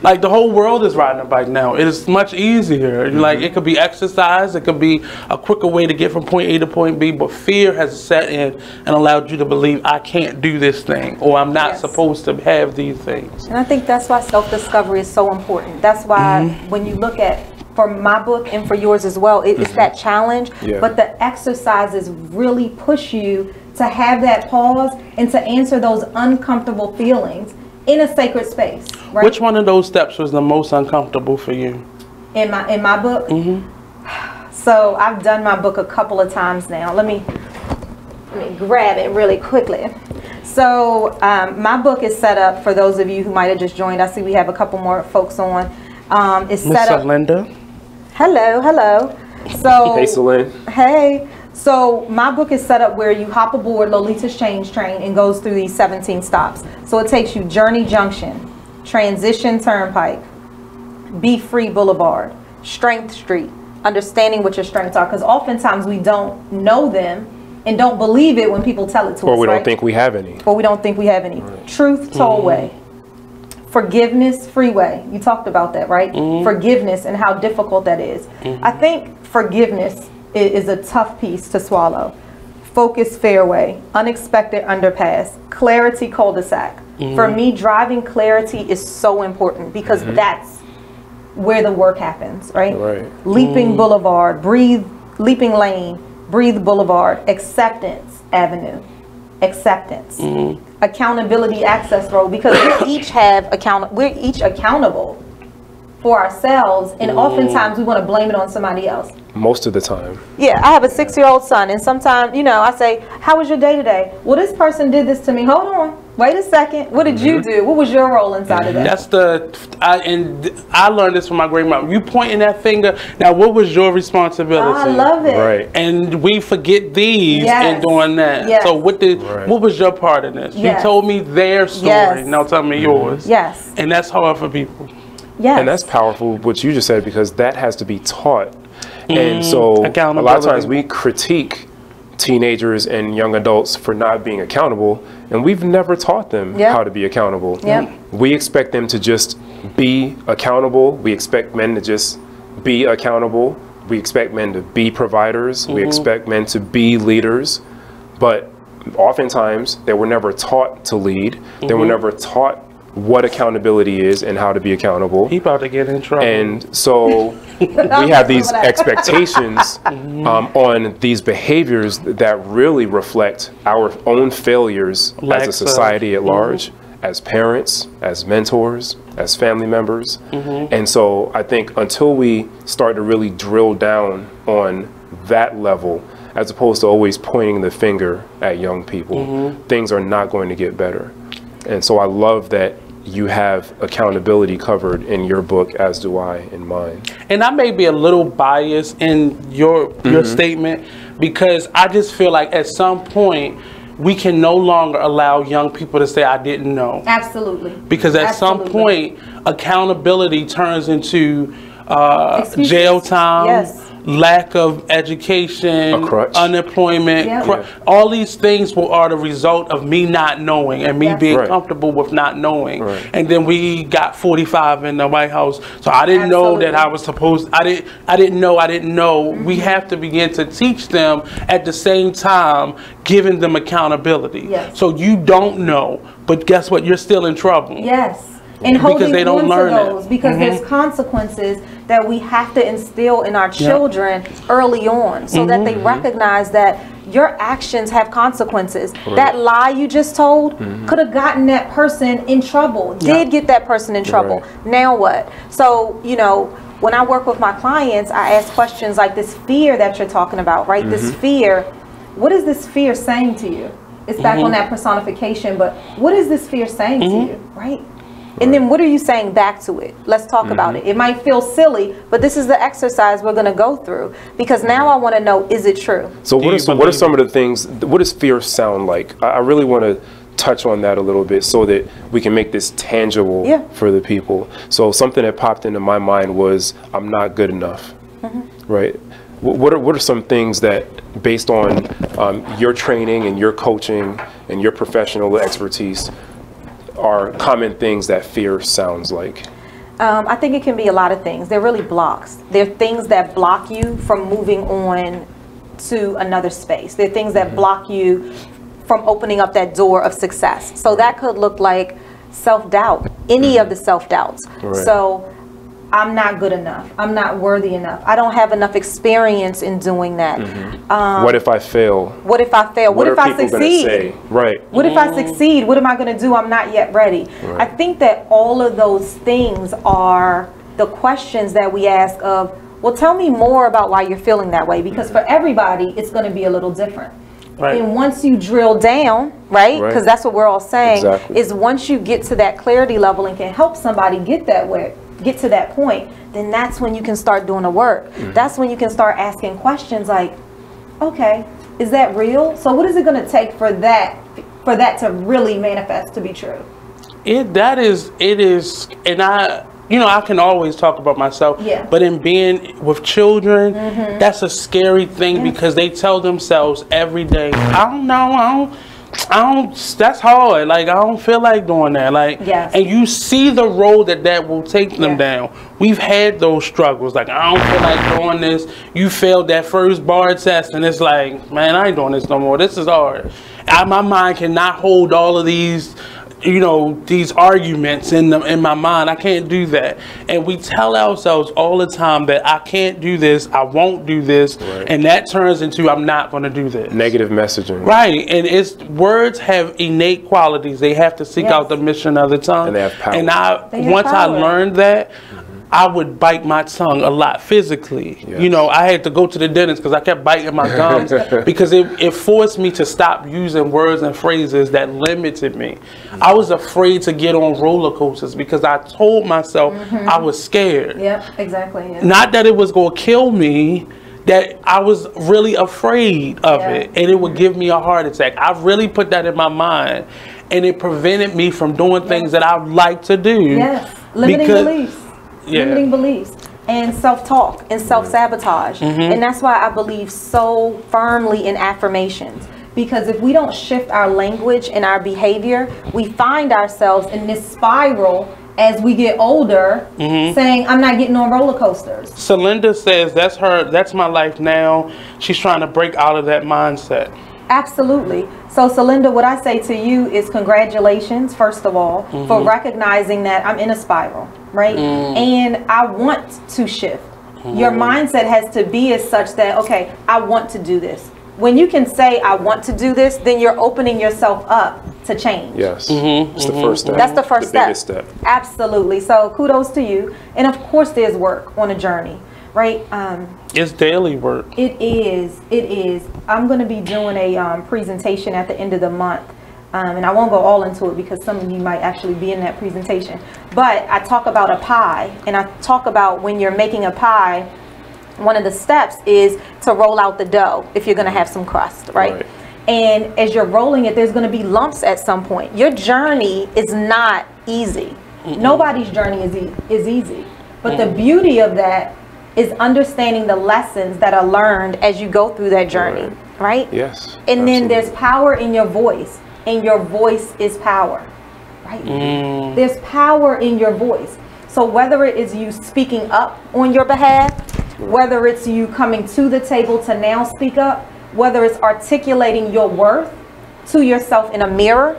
Like, the whole world is riding a bike now. It is much easier. Like, it could be exercise. It could be a quicker way to get from point A to point B. But fear has set in and allowed you to believe, I can't do this thing, or I'm not supposed to have these things. And I think that's why self-discovery is so important. That's why when you look at, for my book and for yours as well, it's that challenge. But the exercises really push you to have that pause and to answer those uncomfortable feelings in a sacred space, right? Which one of those steps was the most uncomfortable for you? In my book? So I've done my book a couple of times now. Let me grab it really quickly. So my book is set up, for those of you who might have just joined, I see we have a couple more folks on. It's set up. Linda. Hello. So hey, Celine. Hey. So my book is set up where you hop aboard Lolita's Change Train and goes through these 17 stops. So it takes you Journey Junction, Transition Turnpike, Be Free Boulevard, Strength Street, understanding what your strengths are, because oftentimes we don't know them and don't believe it when people tell it to us. Or we don't think we have any. Or we don't think we have any. Truth Tollway, Forgiveness Freeway. You talked about that, right? Forgiveness and how difficult that is. I think forgiveness is a tough piece to swallow. Focus Fairway, Unexpected Underpass, Clarity Cul-de-sac. For me, driving clarity is so important because that's where the work happens, right? Leaping Boulevard, Leaping Lane, Breathe Boulevard, Acceptance Avenue, Acceptance. Accountability Access Road, because we're each accountable for ourselves, and oftentimes we want to blame it on somebody else. Most of the time. Yeah, I have a 6-year-old son, and sometimes, you know, I say, how was your day today? Well, this person did this to me. Hold on. Wait a second. What did you do? What was your role inside of that? That's I learned this from my grandmother. You pointing that finger. Now, what was your responsibility? I love it. Right. And we forget these in doing that. So what was your part in this? You told me their story. Now tell me yours. And that's hard for people. And that's powerful, what you just said, because that has to be taught. And so a lot of times we critique teenagers and young adults for not being accountable, and we've never taught them how to be accountable. We expect them to just be accountable. We expect men to just be accountable. We expect men to be providers. We expect men to be leaders. But oftentimes they were never taught to lead. They were never taught what accountability is and how to be accountable. He about to get in trouble. And so we have these expectations on these behaviors that really reflect our own failures as a society at large, as parents, as mentors, as family members. And so I think until we start to really drill down on that level, as opposed to always pointing the finger at young people, things are not going to get better. And so I love that you have accountability covered in your book, as do I in mine. And I may be a little biased in your statement, because I just feel like at some point we can no longer allow young people to say, I didn't know. Absolutely. Because at some point, accountability turns into jail time, lack of education, unemployment. All these things are the result of me not knowing and me being comfortable with not knowing. And then we got 45 in the White House, so I didn't know that I was supposed. I didn't know. We have to begin to teach them at the same time, giving them accountability. So you don't know, but guess what? You're still in trouble. And holding on to those because there's consequences that we have to instill in our children early on so that they recognize that your actions have consequences. That lie you just told could have gotten that person in trouble, did get that person in trouble. Now what? So, you know, when I work with my clients, I ask questions like this fear that you're talking about, right? This fear, what is this fear saying to you? It's back on that personification, but what is this fear saying to you, right? And then what are you saying back to it? Let's talk about it. It might feel silly, but this is the exercise we're going to go through because now I want to know, is it true? So what are some of the things, what does fear sound like? I really want to touch on that a little bit so that we can make this tangible for the people. So something that popped into my mind was, I'm not good enough, right? What are some things that, based on your training and your coaching and your professional expertise, are common things that fear sounds like? I think it can be a lot of things. They're really blocks. They're things that block you from moving on to another space. They're things that block you from opening up that door of success. So that could look like self-doubt, any of the self-doubts. So I'm not good enough. I'm not worthy enough. I don't have enough experience in doing that. What if I fail? What if I fail? What if I succeed? Say? What if I succeed? What am I going to do? I'm not yet ready. I think that all of those things are the questions that we ask of, well, tell me more about why you're feeling that way. Because for everybody, it's going to be a little different. And once you drill down, because that's what we're all saying, is once you get to that clarity level and can help somebody get that way, get to that point, then that's when you can start doing the work. That's when you can start asking questions like, okay, is that real? So what is it going to take for that to really manifest to be true? It is, and I can always talk about myself, but in being with children, that's a scary thing because they tell themselves every day, I don't know, that's hard. Like, I don't feel like doing that. Like, and you see the road that will take them down. We've had those struggles. Like, I don't feel like doing this. You failed that first bar test, and it's like, man, I ain't doing this no more. This is hard. My mind cannot hold all of these, these arguments in my mind. I can't do that. And we tell ourselves all the time that I can't do this, I won't do this, and that turns into I'm not going to do this. Negative messaging. Right. And words have innate qualities. They have to seek out the mission of the tongue. And they have power. And once I learned that, I would bite my tongue a lot physically. I had to go to the dentist because I kept biting my gums because it forced me to stop using words and phrases that limited me. I was afraid to get on roller coasters because I told myself I was scared. Not that it was going to kill me, that I was really afraid of it and it would give me a heart attack. I really put that in my mind and it prevented me from doing things that I like to do. Limiting beliefs. Limiting beliefs and self-talk and self-sabotage. And that's why I believe so firmly in affirmations, because if we don't shift our language and our behavior, we find ourselves in this spiral as we get older, saying I'm not getting on roller coasters. Celinda says that's my life now. She's trying to break out of that mindset. Absolutely. So Celinda, what I say to you is congratulations, first of all, for recognizing that I'm in a spiral, right? And I want to shift. Your mindset has to be as such that, okay, I want to do this. When you can say, I want to do this, then you're opening yourself up to change. It's the first step. That's the first step. Biggest step. Absolutely. So kudos to you. And of course there's work on a journey, right? It's daily work. It is. It is. I'm going to be doing a presentation at the end of the month. And I won't go all into it because some of you might actually be in that presentation. But I talk about a pie, and I talk about when you're making a pie, one of the steps is to roll out the dough if you're going to have some crust, right? And as you're rolling it, there's going to be lumps at some point. Your journey is not easy. Nobody's journey is easy. But the beauty of that is understanding the lessons that are learned as you go through that journey, right? Yes. And then there's power in your voice, and your voice is power, right? There's power in your voice. So whether it is you speaking up on your behalf, whether it's you coming to the table to now speak up, whether it's articulating your worth to yourself in a mirror,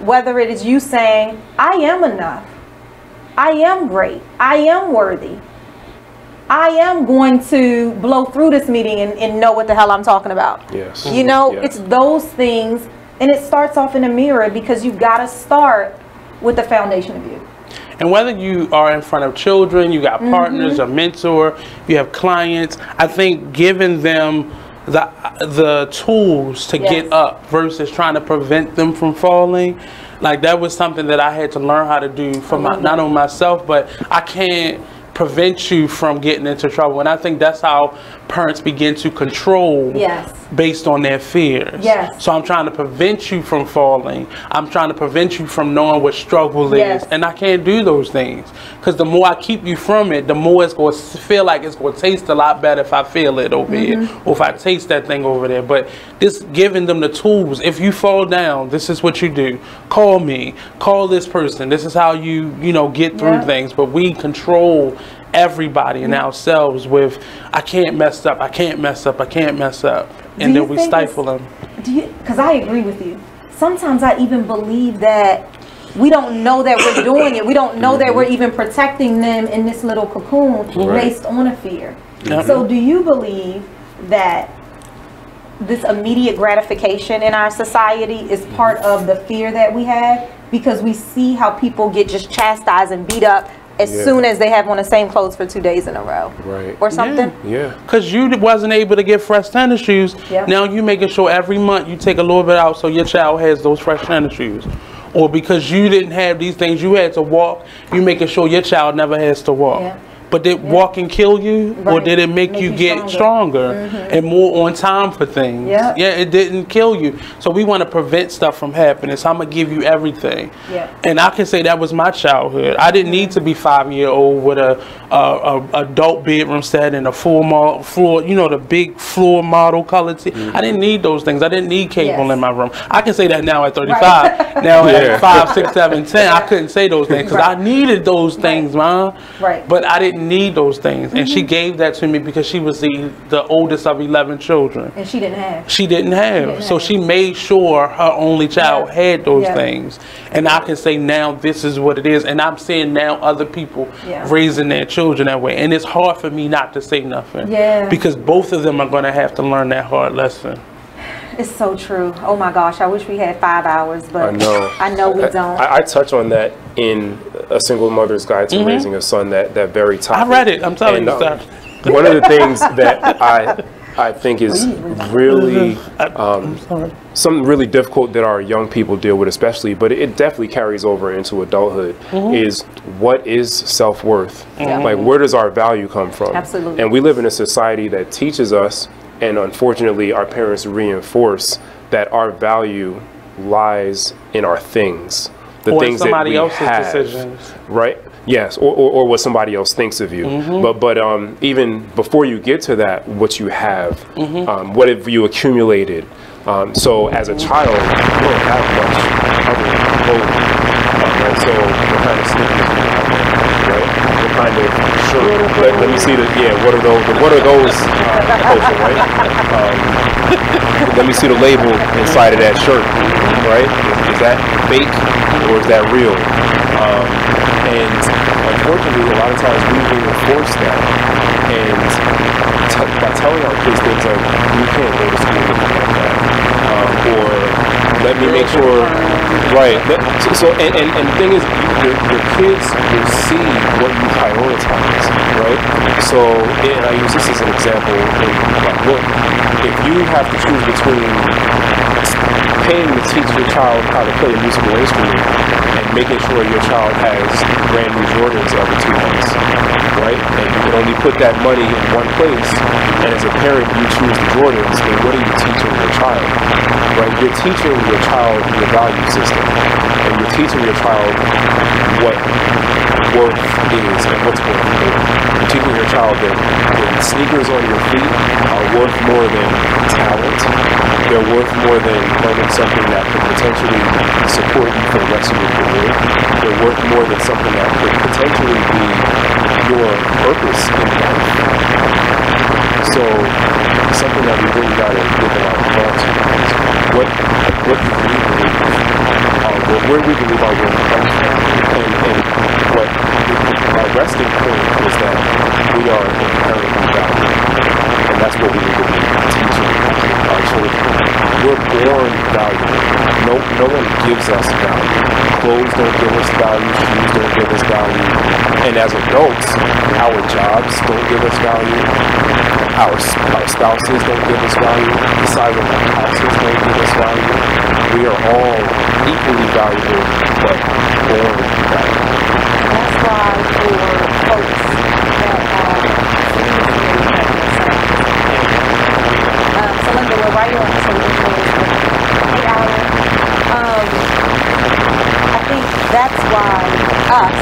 whether it is you saying, I am enough, I am great, I am worthy, I am going to blow through this meeting and know what the hell I'm talking about. Yes. You know, it's those things, and it starts off in a mirror because you've got to start with the foundation of you. And whether you are in front of children, you got partners, a mentor, you have clients, I think giving them the tools to get up versus trying to prevent them from falling, like that was something that I had to learn how to do for not only myself, but I can't prevent you from getting into trouble. And I think that's how parents begin to control based on their fears. So I'm trying to prevent you from falling. I'm trying to prevent you from knowing what struggle is. And I can't do those things. Because the more I keep you from it, the more it's going to feel like it's going to taste a lot better if I feel it over here. Or if I taste that thing over there. But just giving them the tools. If you fall down, this is what you do. Call me. Call this person. This is how you know, get through things. But we control everybody and ourselves with, I can't mess up, I can't mess up, I can't mess up. And then we stifle them. Because I agree with you. Sometimes I even believe that we don't know that we're doing it. We don't know that we're even protecting them in this little cocoon based on a fear. So do you believe that this immediate gratification in our society is part of the fear that we have? Because we see how people get just chastised and beat up as soon as they have on the same clothes for 2 days in a row, or something. Because you wasn't able to get fresh tennis shoes. Now you making sure every month you take a little bit out so your child has those fresh tennis shoes. Or because you didn't have these things, you had to walk, you making sure your child never has to walk. But did walking kill you, or did it make you get stronger and more on time for things? It didn't kill you. So we want to prevent stuff from happening. So I'm going to give you everything. And I can say that was my childhood. I didn't need to be 5-year-old with a adult bedroom set and a floor, you know, the big floor model color. I didn't need those things. I didn't need cable in my room. I can say that now at 35. Now at 5, 6, 7, 10, I couldn't say those things because I needed those things, Mom. But I didn't need those things, and she gave that to me because she was the oldest of 11 children, and she didn't have. She didn't have. So she made sure her only child had those things. And I can say now this is what it is, and I'm seeing now other people raising their children that way, and it's hard for me not to say nothing because both of them are going to have to learn that hard lesson. It's so true. Oh my gosh, I wish we had 5 hours, but I know we don't. I touch on that in A Single Mother's Guide to Raising a Son, that very topic. I read it. I'm telling you. One of the things that I think is really something really difficult that our young people deal with, especially, but it definitely carries over into adulthood, is what is self-worth? Like, where does our value come from? Absolutely. And we live in a society that teaches us, and unfortunately our parents reinforce, that our value lies in our things, the things that we have, decisions. Right? Yes, or what somebody else thinks of you. But even before you get to that, what you have, what have you accumulated? So as a child, you don't have much other than clothing. And so what kind of sneakers do you have, right? What kind of shirt? Let me see what are those culture, right? Let me see the label inside of that shirt, right? Is that fake or is that real? And unfortunately, a lot of times we reinforce that, and by telling our kids things like, you can't go to school looking like that, or let me make sure, right? So and the thing is, your kids will see what you prioritize, right? So, and I use this as an example in my book. If you have to choose between paying to teach your child how to play a musical instrument and making sure your child has brand new Jordans every 2 months, right? And you can only put that money in one place, and as a parent you choose the Jordans, then what are you teaching your child, right? You're teaching your child your value system, and you're teaching your child what worth is and what's worth more. You're teaching your child that the sneakers on your feet are worth more than talent. They're worth more than learning something that could potentially support you for the rest of your career. They're worth more than something that could potentially be your purpose in life. So something that we really got to give a lot of thought to is what do we believe where we believe our worth comes from, and what our resting point is that we are inherently valued, and that's what we need to be teaching our children. We're born valuable. No one gives us value. Clothes don't give us value. Shoes don't give us value. And as adults, our jobs don't give us value. Our spouses don't give us value. The size of our houses don't give us value. We are all equally valuable, but born valuable. That's why for folks that so Linda, we're right on to the hour. I think that's why us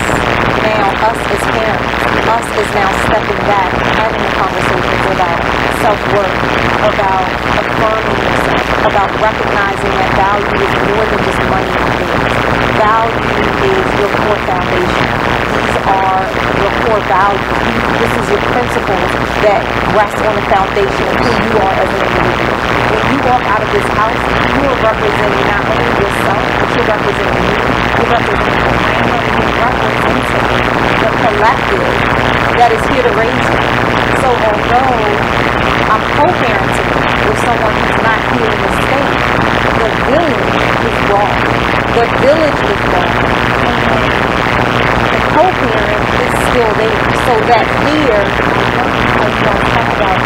as parents, us is now stepping back and having conversations about self-worth, about affirming yourself, about recognizing that value is more than just money and things. Value is your core foundation. These are your core values. This is your principles that rest on the foundation of who you are as an individual. When you walk out of this house, you are representing not only yourself, but you're representing you. You're representing your family. You're representing the collective that is here to raise you. So although I'm co-parenting with someone who's not here in the state, the village is wrong. The village is wrong. The co-parent is still there. So that fear, as you guys talk about,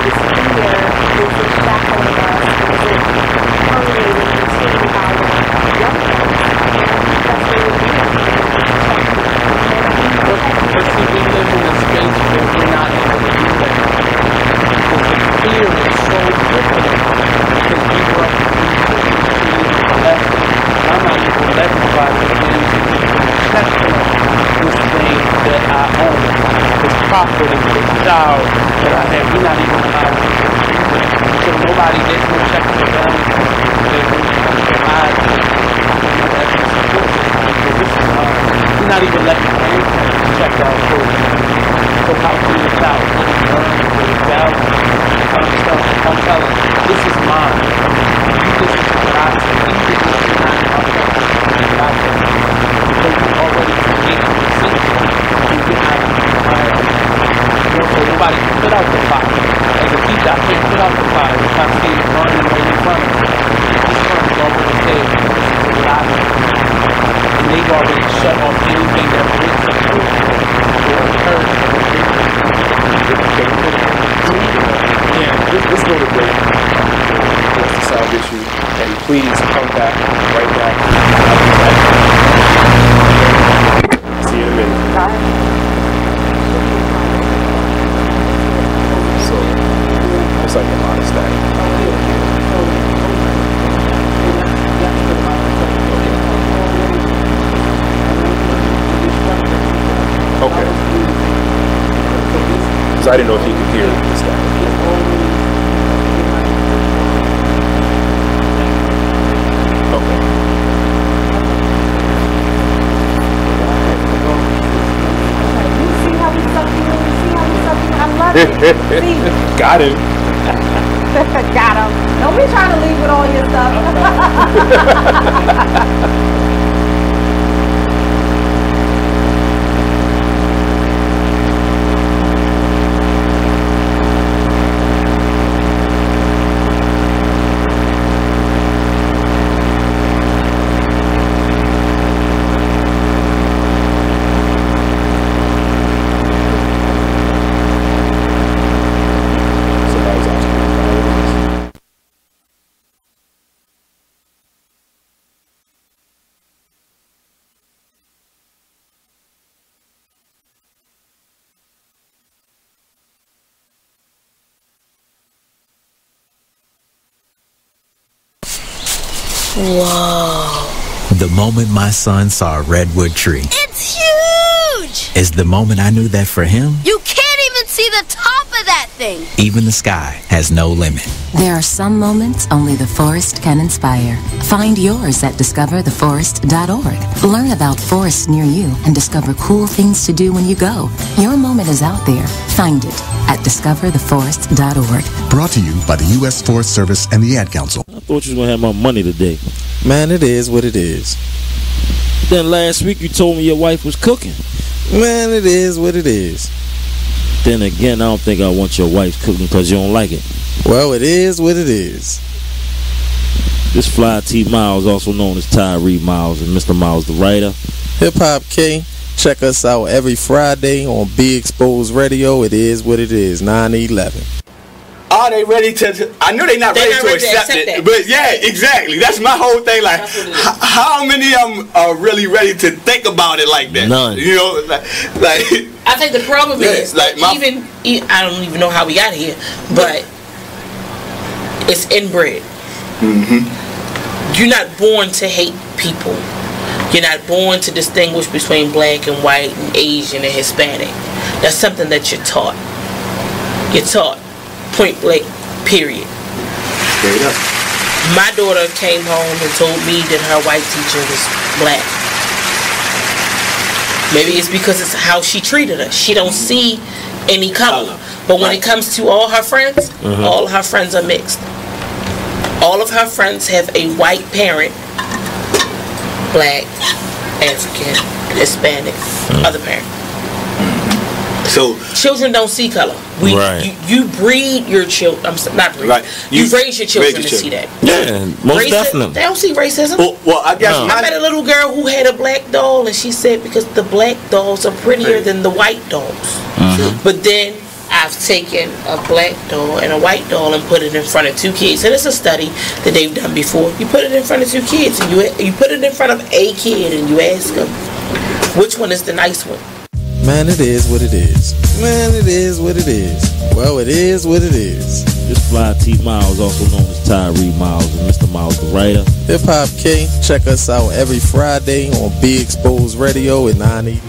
this fear, is it shackling us? Is it permeating into our young people? That's what it is. But see, we live in a space where we're not able to do that. Because the fear is so difficult. Because we grew up I'm not even blessed by the things exceptional. This thing that I own, this property, this child that I have, we're not even allowed to do that. So nobody, there's no check and balance. There's no provide. We're not even letting parents check our children. So how can your child really learn the value? I'm telling you, this is mine. This is what I see. This is not my fault. Because you already created the system. You get out of the fire. So nobody can put out the fire. As a teacher, I can't put out the fire if I see it burning right in front of me. This person already said, this is what I do. And they've already shut off anything that brings them through or hurt. Yeah, let's go to break. That's the sound issue. And please come back right back. See you in a minute. So, it's like a lot of static. Okay. Because I didn't know if he could hear the static. Got him. Got him. Don't be trying to leave with all your stuff. Whoa. The moment my son saw a redwood tree It's huge! is the moment I knew that for him, You can't even see the top of that thing. even the sky has no limit. There are some moments only the forest can inspire. Find yours at discovertheforest.org. Learn about forests near you and discover cool things to do when you go. Your moment is out there. Find it at discovertheforest.org. Brought to you by the U.S. Forest Service and the Ad Council. I thought you was gonna have my money today. Man, it is what it is. Then last week you told me your wife was cooking. Man, it is what it is. Then again, I don't think I want your wife cooking because you don't like it. Well, it is what it is. This Fly T Miles, also known as Tyree Miles, and Mr. Miles the writer. Hip Hop K. Check us out every Friday on Be Exposed Radio. It is what it is. 9/11. Are they ready to? I know they're not ready to accept it, but yeah, exactly. That's my whole thing. Like, how many of them are really ready to think about it like that? None. You know, like I think the problem is like I don't even know how we got here, but it's inbred. You're not born to hate people. You're not born to distinguish between black and white and Asian and Hispanic. That's something that you're taught. You're taught. Point blank, period. Straight up. My daughter came home and told me that her white teacher was black. Maybe it's because it's how she treated her. She don't see any color. But when it comes to all her friends, all her friends are mixed. All of her friends have a white parent, black, African, Hispanic, other parent. So children don't see color. You breed your children. Not breed. Right. You raise your children to see that. Yeah, most definitely. They don't see racism. Well, I guess I met a little girl who had a black doll, and she said because the black dolls are prettier than the white dolls. But then I've taken a black doll and a white doll and put it in front of two kids, and it's a study that they've done before. You put it in front of two kids, and you put it in front of a kid, and you ask them which one is the nice one. Man, it is what it is. Man, it is what it is. Well, it is what it is. This Fly T Miles, also known as Tyree Miles, and Mr. Miles the writer. Hip Hop K. Check us out every Friday on Be Exposed Radio at 9/80.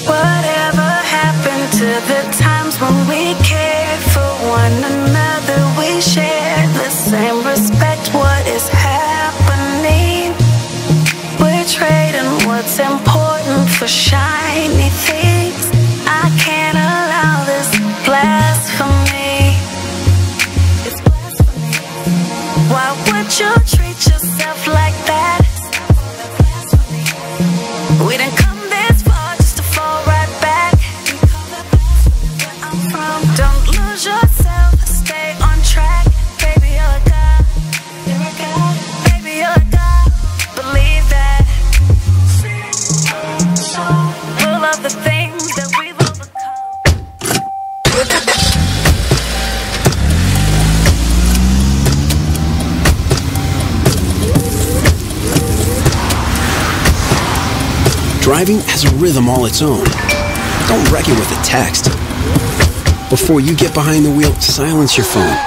Whatever happened to the times when we cared for one another? We shared the same respect. What is happening? We're trading what's important for shiny things. I can't allow this blasphemy. It's blasphemy. Why would you treat yourself like that? We didn't come this far just to fall right back. I'm from. Don't lose yourself. Stay on track. Baby, you're a god. You're a god. Baby, you're a god. Believe that. Full of the things that we've Driving has a rhythm all its own. Don't wreck it with a text. Before you get behind the wheel, silence your phone.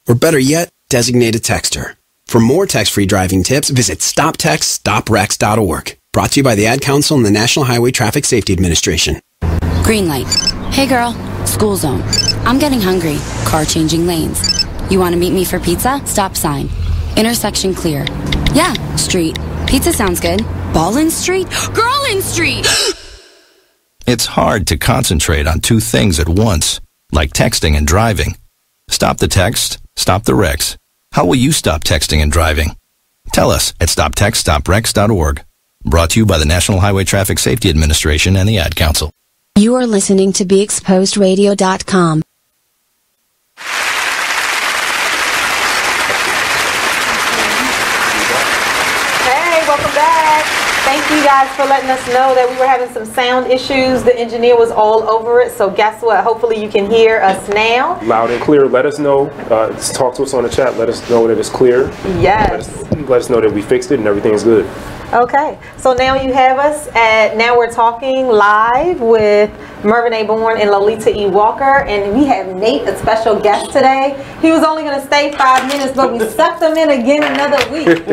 Or better yet, designate a texter. For more text-free driving tips, visit stoptextstoprex.org. Brought to you by the Ad Council and the National Highway Traffic Safety Administration. Green light. Hey girl, school zone. I'm getting hungry. Car changing lanes. You want to meet me for pizza? Stop sign. Intersection clear. Yeah, street. Pizza sounds good. Ballin' Street? Girlin' Street! It's hard to concentrate on two things at once, like texting and driving. Stop the text, stop the wrecks. How will you stop texting and driving? Tell us at stoptextstoprex.org. Brought to you by the National Highway Traffic Safety Administration and the Ad Council. You are listening to BeExposedRadio.com. Hey, welcome back. Thank you guys for letting us know that we were having some sound issues. The engineer was all over it, so guess what? Hopefully you can hear us now. Loud and clear. Let us know. Talk to us on the chat. Let us know that it's clear. Yes. Let us know that we fixed it and everything's good. Okay, so now you have us now we're talking live with Mervin A. Bourne and Lolita E. Walker, and we have Nate, a special guest today. He was only going to stay 5 minutes, but we sucked him in again another week.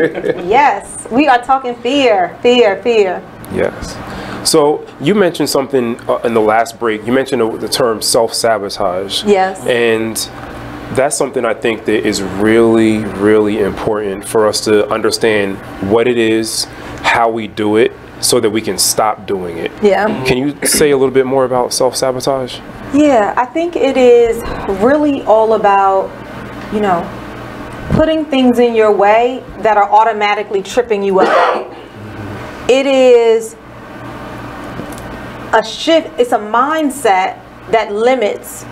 Yes, we are talking fear. Yes. So you mentioned something in the last break. You mentioned the term self-sabotage. Yes. And that's something I think that is really, really important for us to understand what it is, how we do it, so that we can stop doing it. Yeah. Can you say a little bit more about self-sabotage? Yeah, I think it is really all about, you know, putting things in your way that are automatically tripping you up. It is a shift, it's a mindset that limits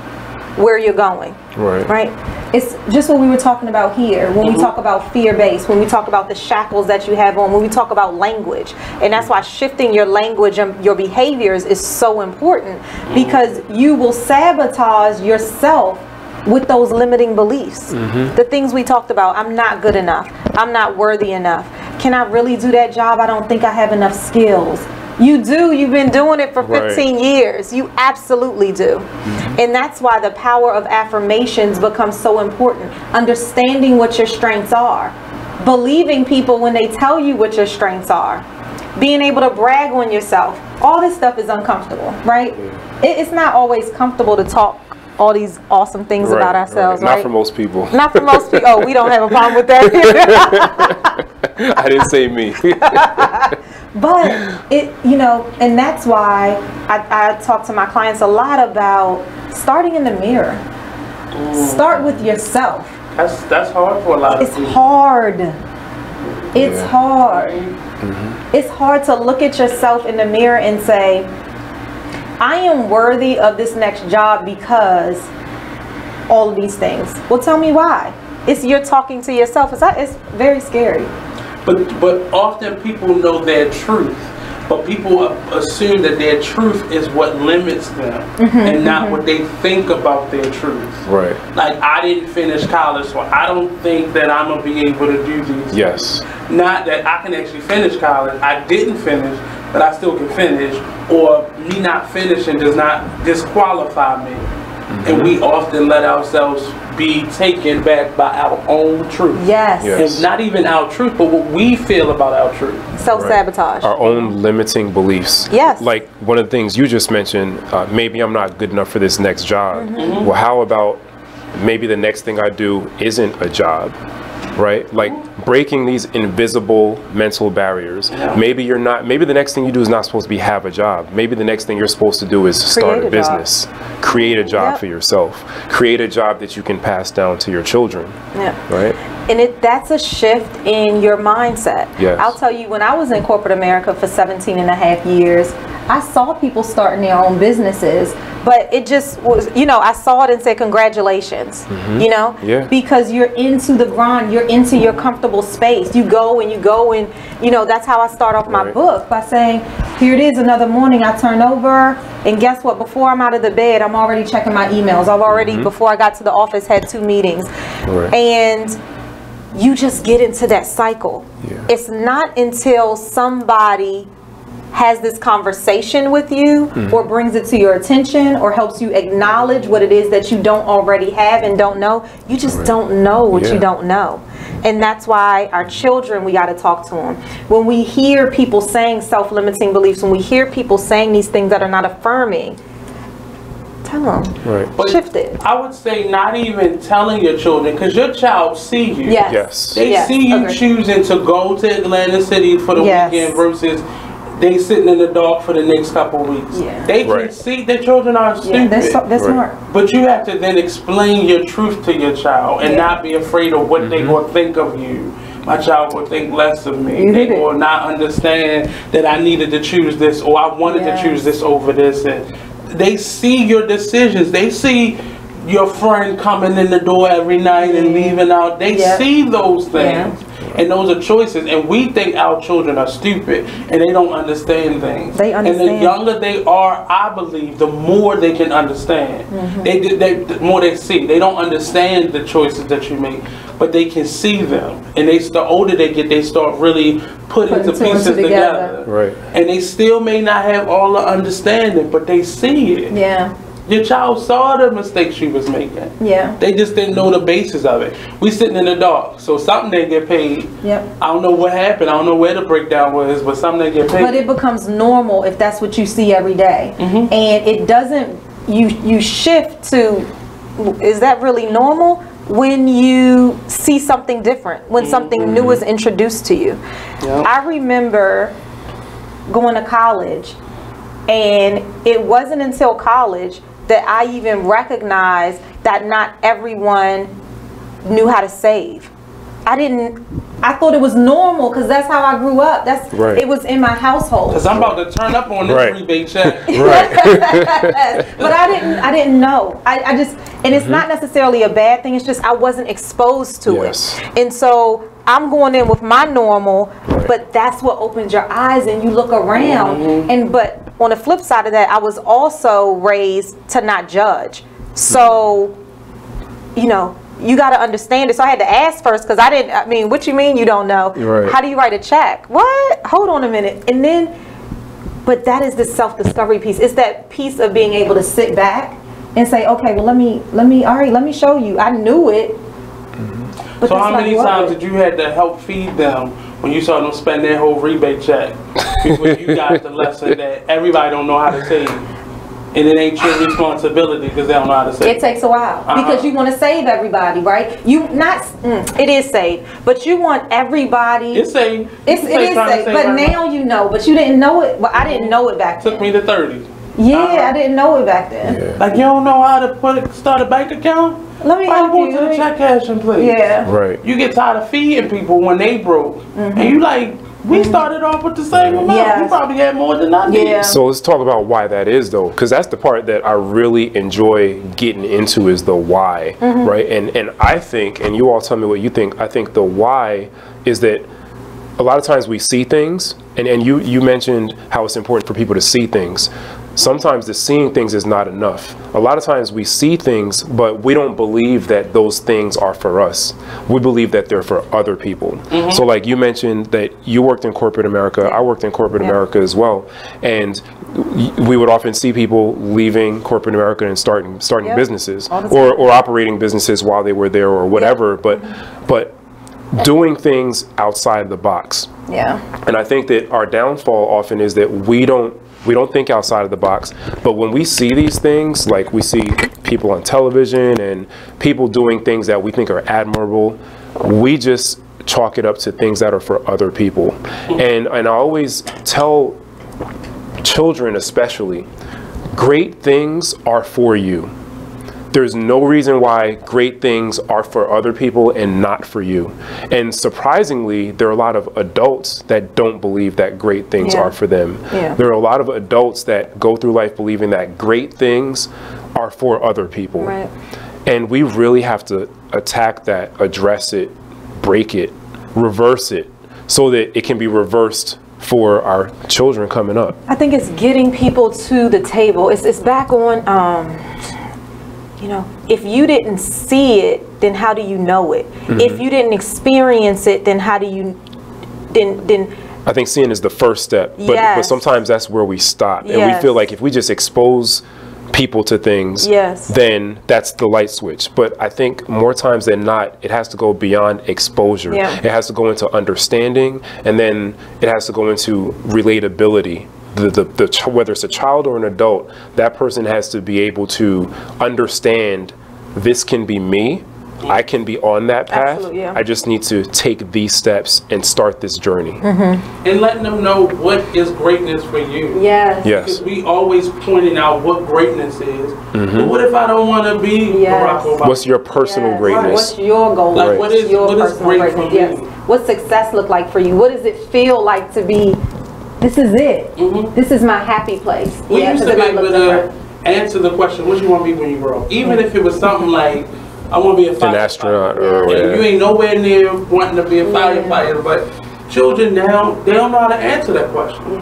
where you're going. Right. It's just what we were talking about here when we talk about fear-based, when we talk about the shackles that you have on, when we talk about language. And that's why shifting your language and your behaviors is so important, because you will sabotage yourself with those limiting beliefs. The things we talked about: I'm not good enough, I'm not worthy enough, can I really do that job, I don't think I have enough skills. You do. You've been doing it for 15 years. You absolutely do. And that's why the power of affirmations becomes so important. Understanding what your strengths are. Believing people when they tell you what your strengths are. Being able to brag on yourself. All this stuff is uncomfortable, right? It's not always comfortable to talk all these awesome things about ourselves, right? Not for most people. Not for most people. Oh, we don't have a problem with that. I didn't say me. But it, you know, and that's why I talk to my clients a lot about starting in the mirror. Start with yourself. That's hard for a lot of people. It's hard. It's hard. It's hard to look at yourself in the mirror and say, I am worthy of this next job because all of these things. Well, tell me why. It's you're talking to yourself. It's very scary. But often people know their truth, but people assume that their truth is what limits them, and not what they think about their truth. Right. Like, I didn't finish college, so I don't think that I'm gonna be able to do these things. Not that I can actually finish college. I didn't finish, but I still can finish. Or me not finishing does not disqualify me. And we often let ourselves be taken back by our own truth. Yes. And not even our truth, but what we feel about our truth. Self-sabotage. Our own limiting beliefs. Yes. Like one of the things you just mentioned, maybe I'm not good enough for this next job. Well, how about maybe the next thing I do isn't a job? Right? Like breaking these invisible mental barriers. Maybe you're not, maybe the next thing you do is not supposed to be have a job. Maybe the next thing you're supposed to do is start a business. Create a job for yourself. Create a job that you can pass down to your children. Right? And that's a shift in your mindset. Yes. I'll tell you, when I was in corporate America for 17 and a half years, I saw people starting their own businesses, but it just was, you know, I saw it and said, congratulations, you know, because you're into the grind, you're into your comfortable space. You go and, you know, that's how I start off my book, by saying, here it is, another morning I turn over, and guess what? Before I'm out of the bed, I'm already checking my emails. I've already, before I got to the office, had 2 meetings. And you just get into that cycle. It's not until somebody has this conversation with you, or brings it to your attention, or helps you acknowledge what it is that you don't already have and don't know. You just don't know what you don't know. And that's why our children, we got to talk to them. When we hear people saying self-limiting beliefs, when we hear people saying these things that are not affirming, tell them. But shift it. I would say not even telling your children, because your child see you. They see you choosing to go to Atlantic City for the weekend versus they sitting in the dark for the next couple of weeks. They can see that children are stupid. They're smart. But you have to then explain your truth to your child and not be afraid of what they going to think of you. My child will think less of me. They will not understand that I needed to choose this, or I wanted to choose this over this. And they see your decisions. They see your friend coming in the door every night and leaving out. They see those things. And those are choices, and we think our children are stupid and they don't understand things. They understand. And the younger they are, I believe, the more they can understand. The more they see. They don't understand the choices that you make. but they can see them. And the older they get, they start really putting the pieces together. Right. And they still may not have all the understanding, but they see it. Yeah. Your child saw the mistakes she was making. Yeah. They just didn't know the basis of it. We sitting in the dark, so something didn't get paid. Yep. I don't know what happened. I don't know where the breakdown was, but something didn't get paid. But it becomes normal if that's what you see every day. And it doesn't, you shift to, is that really normal? When you see something different, when something new is introduced to you. Yep. I remember going to college, and it wasn't until college that I even recognized that not everyone knew how to save. I thought it was normal because that's how I grew up. It was in my household. Because I'm about to turn up on this rebate check. But I didn't know. I just, and it's not necessarily a bad thing. It's just I wasn't exposed to it. And so I'm going in with my normal, but that's what opens your eyes and you look around. But on the flip side of that, I was also raised to not judge. So, you know, you got to understand it. So I had to ask first because I mean, what you mean you don't know? Right. How do you write a check? What? Hold on a minute. And then, but that is the self-discovery piece. It's that piece of being able to sit back and say, okay, well, let me show you. I knew it. But so how many times did you had to help feed them when you saw them spend their whole rebate check before you got the lesson that everybody don't know how to save? And it ain't your responsibility because they don't know how to save. It takes a while because you want to save everybody, right? It is saved, but you want everybody. It's saved. It is saved, but now you know. But you didn't know it. Well, I didn't know it back then. Took me to 30. Yeah, I didn't know it back then. Yeah. Like you don't know how to start a bank account. Let me help go you. to the check cashing place. Yeah. Right. You get tired of feeding people when they broke, and you like. We started off with the same amount. Yes. You probably had more than I did. Yeah. So let's talk about why that is, though, because that's the part that I really enjoy getting into is the why, right? And I think, and you all tell me what you think, I think the why is that a lot of times we see things, and you mentioned how it's important for people to see things. Sometimes the seeing things is not enough. A lot of times we see things, but we don't believe that those things are for us. We believe that they're for other people. So like you mentioned that you worked in corporate America, I worked in corporate America as well. And we would often see people leaving corporate America and starting businesses or operating businesses while they were there or whatever, but doing things outside the box. Yeah. And I think that our downfall often is that we don't think outside of the box, but when we see these things, like we see people on television and people doing things that we think are admirable, we just chalk it up to things that are for other people. And I always tell children especially, great things are for you. There's no reason why great things are for other people and not for you. And surprisingly, there are a lot of adults that don't believe that great things are for them. Yeah. There are a lot of adults that go through life believing that great things are for other people. Right. And we really have to attack that, address it, break it, reverse it, so that it can be reversed for our children coming up. I think it's getting people to the table. It's back on, you know, if you didn't see it, then how do you know it? If you didn't experience it, then how do you, then I think seeing is the first step, but sometimes that's where we stop. And we feel like if we just expose people to things, then that's the light switch. But I think more times than not, it has to go beyond exposure. It has to go into understanding, and then it has to go into relatability. Whether it's a child or an adult, that person has to be able to understand this can be me. I can be on that path. I just need to take these steps and start this journey. And letting them know what is greatness for you. Yes. Because we always pointing out what greatness is. But what if I don't want to be Barack Obama? What's your personal greatness? What's your goal? Like what is great for you? What success look like for you? What does it feel like to be, this is it. This is my happy place. We used to be able to answer the question, what you want to be when you grow up? Even if it was something like, I want to be an astronaut. You ain't nowhere near wanting to be a firefighter, but children now, they don't know how to answer that question.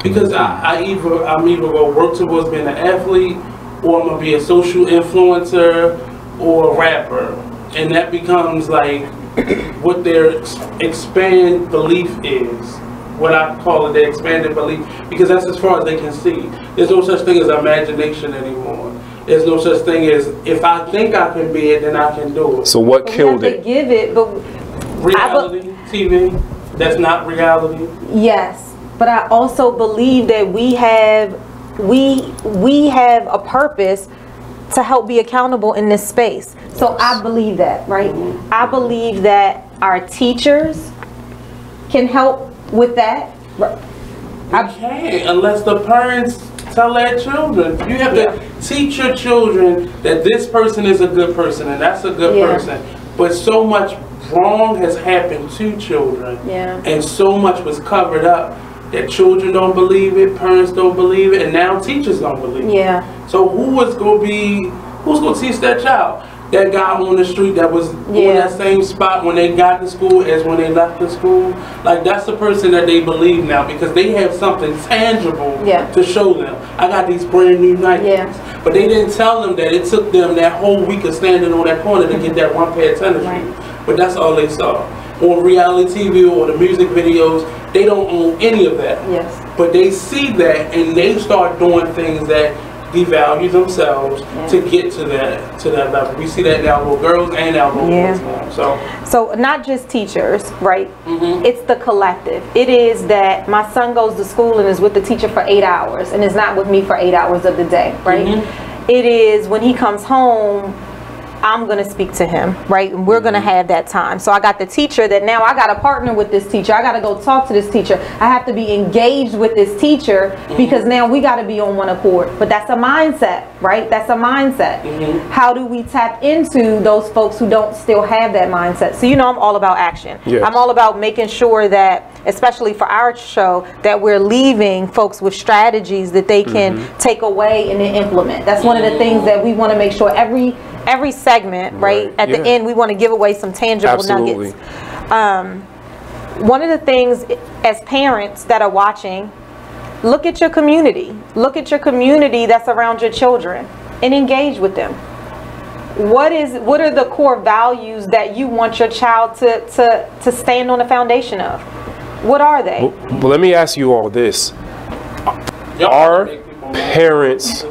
Because I'm either going to work towards being an athlete, or I'm going to be a social influencer, or a rapper. And that becomes like what their expand belief is. What I call it, the expanded belief, because that's as far as they can see. There's no such thing as imagination anymore. There's no such thing as, if I think I can be it, then I can do it. So what killed it? Give it, but reality TV. That's not reality. Yes, but I also believe that we have a purpose to help be accountable in this space. So I believe that, right? I believe that our teachers can help with that. I can't unless the parents tell their children. You have to teach your children that this person is a good person and that's a good person. But so much wrong has happened to children, and so much was covered up that children don't believe it, parents don't believe it, and now teachers don't believe it. So who's going to teach that child? That guy on the street that was on that same spot when they got to school as when they left the school, like that's the person that they believe now because they have something tangible to show them. I got these brand new Nikes, but they didn't tell them that it took them that whole week of standing on that corner to get that one pair of tennis shoes. But that's all they saw. On reality TV or the music videos, they don't own any of that. But they see that and they start doing things that devalue themselves to get to that level. We see that now with girls and now with boys now. So not just teachers, right? It's the collective. It is that my son goes to school and is with the teacher for 8 hours and is not with me for 8 hours of the day, right? It is when he comes home, I'm going to speak to him, right? And we're going to have that time. So I got the teacher that now I got to partner with this teacher. I got to go talk to this teacher. I have to be engaged with this teacher because now we got to be on one accord. But that's a mindset, right? That's a mindset. How do we tap into those folks who don't still have that mindset? So, you know, I'm all about action. I'm all about making sure that, especially for our show, that we're leaving folks with strategies that they can take away and then implement. That's one of the things that we want to make sure every segment, right? At the end, we want to give away some tangible nuggets. One of the things as parents that are watching, look at your community. Look at your community that's around your children and engage with them. What are the core values that you want your child to stand on the foundation of? What are they? Well, let me ask you all this. Are parents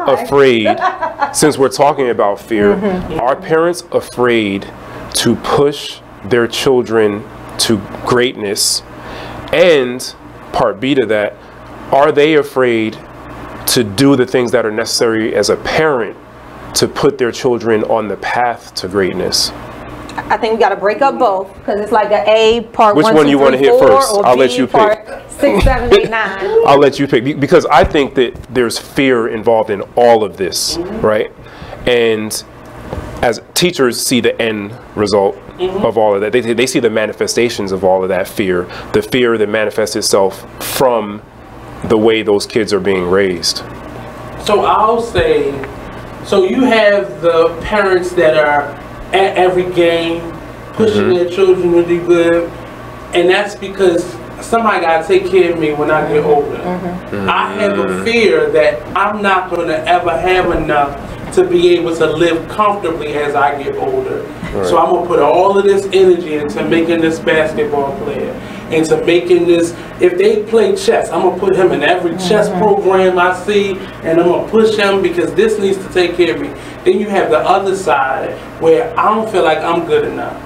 afraid, since we're talking about fear, are parents afraid to push their children to greatness? And part B to that, are they afraid to do the things that are necessary as a parent to put their children on the path to greatness? I think we got to break up both because it's like an A part. Which 1, one 2, you want to hit first? I'll let you pick. 6, 7, 8, 9. I'll let you pick because I think that there's fear involved in all of this, right? And as teachers see the end result of all of that, they see the manifestations of all of that fear, the fear that manifests itself from the way those kids are being raised. So I'll say, so you have the parents that are at every game pushing their children to do good, and that's because somebody got to take care of me when I get older. I have a fear that I'm not going to ever have enough to be able to live comfortably as I get older. So I'm going to put all of this energy into making this basketball player, into making this, if they play chess, I'm going to put him in every chess program I see, and I'm going to push him because this needs to take care of me. Then you have the other side where I don't feel like I'm good enough.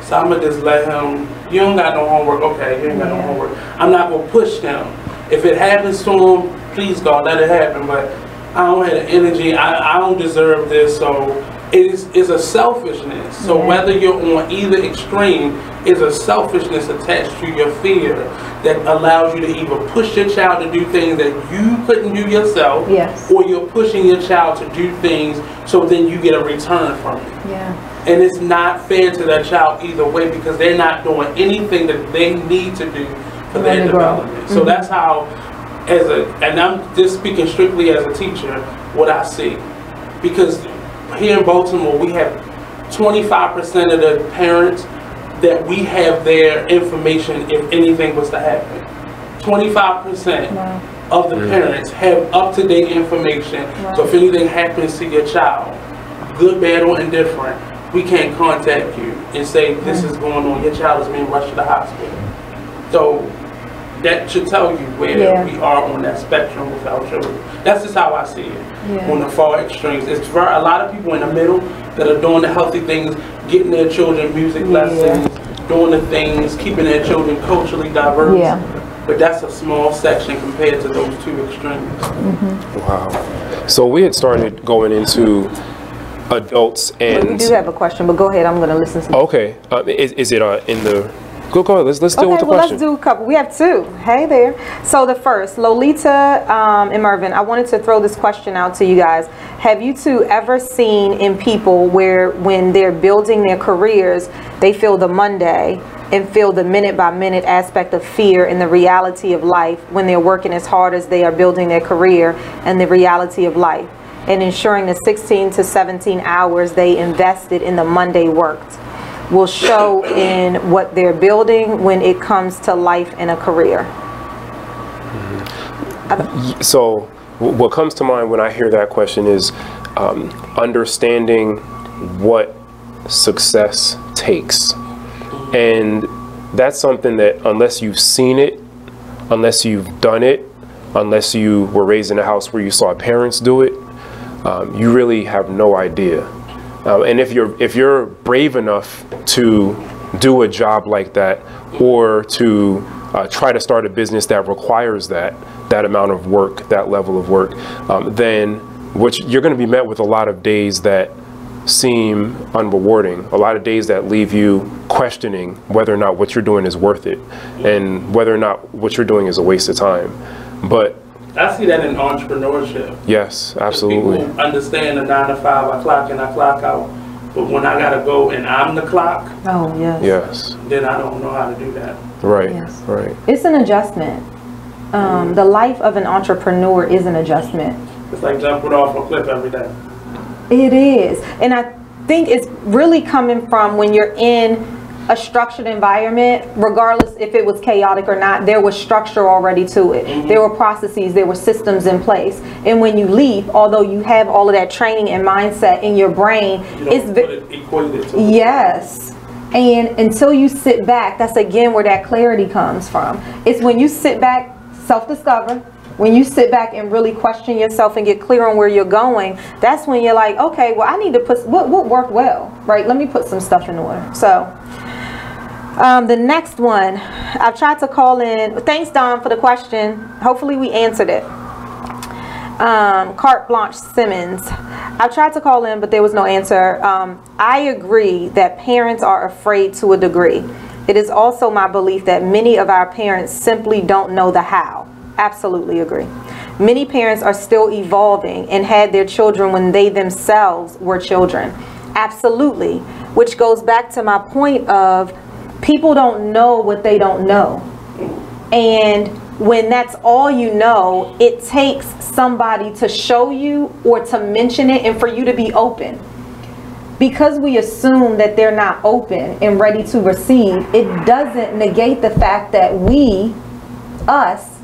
So I'm going to just let him, you don't got no homework, okay, you ain't got no homework. I'm not going to push him. If it happens to him, please God, let it happen, but I don't have the energy, I don't deserve this, so it's a selfishness. So whether you're on either extreme, is a selfishness attached to your fear that allows you to either push your child to do things that you couldn't do yourself, or you're pushing your child to do things so then you get a return from it. And it's not fair to that child either way because they're not doing anything that they need to do for their development. So that's how, and I'm just speaking strictly as a teacher, what I see. Because here in Baltimore, we have 25% of the parents that we have their information if anything was to happen. 25% of the parents have up-to-date information. So if anything happens to your child, good, bad, or indifferent, we can't contact you and say this is going on, your child is being rushed to the hospital. So that should tell you where we are on that spectrum with our children. That's just how I see it. On the far extremes, it's for a lot of people in the middle that are doing the healthy things, getting their children music lessons, doing the things, keeping their children culturally diverse. But that's a small section compared to those two extremes. Wow. So we had started going into adults and... We do have a question, but go ahead. I'm going to listen to you. Okay. Is it in the... Go ahead. Let's deal with the question. Let's do a couple. We have two. Hey there. So the first, Lolita and Mervin, I wanted to throw this question out to you guys. Have you two ever seen in people where when they're building their careers, they feel the Monday and feel the minute-by-minute aspect of fear and the reality of life when they're working as hard as they are building their career and the reality of life, and ensuring the 16 to 17 hours they invested in the Monday worked will show in what they're building when it comes to life and a career? So what comes to mind when I hear that question is understanding what success takes. And that's something that unless you've seen it, unless you've done it, unless you were raised in a house where you saw parents do it, you really have no idea. And if you're brave enough to do a job like that, or to try to start a business that requires that amount of work, that level of work, then you're going to be met with a lot of days that seem unrewarding, a lot of days that leave you questioning whether or not what you're doing is worth it, and whether or not what you're doing is a waste of time. But I see that in entrepreneurship. Yes, absolutely. People understand the 9 to 5, I clock in, I clock out. But when I gotta go and I'm the clock, then I don't know how to do that. Right, right. It's an adjustment. The life of an entrepreneur is an adjustment. It's like jumping off a cliff every day. It is. And I think it's really coming from when you're in a structured environment, regardless if it was chaotic or not, there was structure already to it. There were processes, there were systems in place. And when you leave, although you have all of that training and mindset in your brain, yes. And until you sit back, that's again where that clarity comes from. It's when you sit back, self-discover, when you sit back and really question yourself and get clear on where you're going, that's when you're like, okay, well, I need to put, what worked well, right? Let me put some stuff in order. So the next one, I've tried to call in. Thanks, Don, for the question. Hopefully we answered it. Carte Blanche Simmons. I've tried to call in, but there was no answer. I agree that parents are afraid to a degree. It is also my belief that many of our parents simply don't know the how. Absolutely agree. Many parents are still evolving and had their children when they themselves were children. Absolutely. Which goes back to my point of people don't know what they don't know. And when that's all you know, it takes somebody to show you or to mention it and for you to be open. Because we assume that they're not open and ready to receive, it doesn't negate the fact that we, us,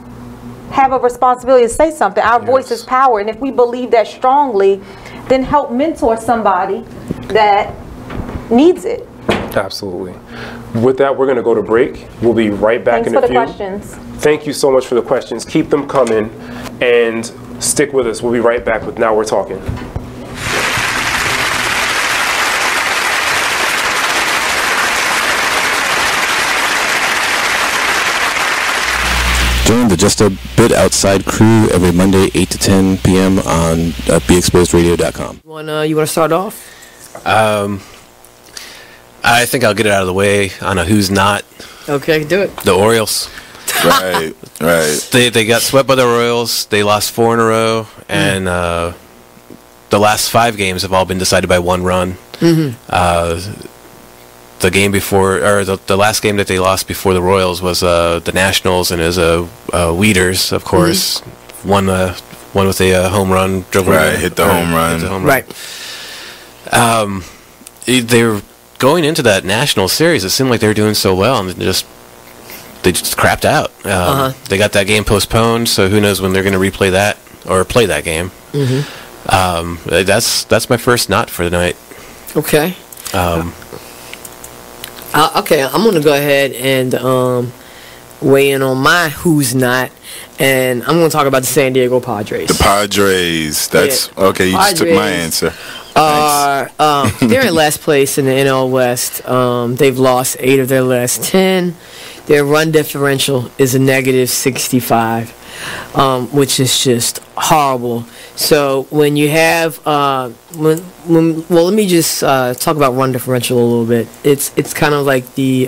have a responsibility to say something. Our voice is power. And if we believe that strongly, then help mentor somebody that needs it. Absolutely. With that, we're going to go to break. We'll be right back in a few. Thanks for the questions. Thank you so much for the questions. Keep them coming and stick with us. We'll be right back with Now We're Talking. Join the Just a Bit Outside crew every Monday, 8 to 10 p.m. on BeExposedRadio.com. You want to start off? I think I'll get it out of the way on a who's not. Okay, do it. The Orioles. Right. They got swept by the Royals. They lost 4 in a row, and the last 5 games have all been decided by 1 run. The game before, or the last game that they lost before the Royals was the Nationals, and it was Weeders, of course, won with a home run. Hit the home run. Right. They were going into that National series. It seemed like they were doing so well, and they just crapped out. They got that game postponed, so who knows when they're going to replay that or play that game. That's my first not for the night. Okay. Okay, I'm going to go ahead and weigh in on my who's not, and I'm going to talk about the San Diego Padres. The Padres. That's okay. You just took my answer. They're in last place in the NL West. They've lost 8 of their last 10. Their run differential is a negative 65, which is just horrible. So when you have well, let me just talk about run differential a little bit. It's kind of like the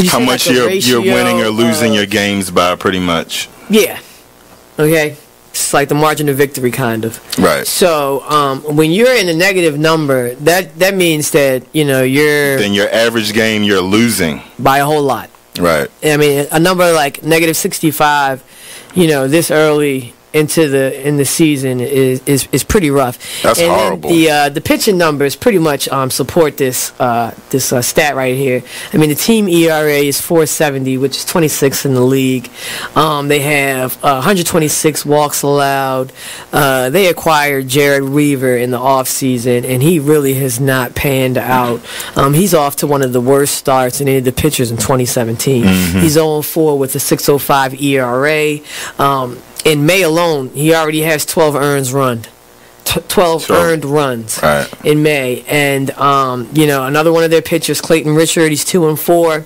how much you're winning or losing your games by, pretty much. Yeah. Okay. It's like the margin of victory, kind of. Right. So when you're in a negative number, that means that then your average game you're losing by a whole lot. Right. I mean, a number like negative 65, this early in the season is pretty rough. That's horrible. The pitching numbers pretty much support this stat right here. I mean, the team ERA is 4.70, which is 26th in the league. They have 126 walks allowed. They acquired Jared Weaver in the offseason, and he really has not panned out. He's off to one of the worst starts in any of the pitchers in 2017. Mm-hmm. He's 0-4 with a 6.05 ERA. In May alone, he already has 12 earned runs. 12 earned runs in May. And, another one of their pitchers, Clayton Richard, he's 2-4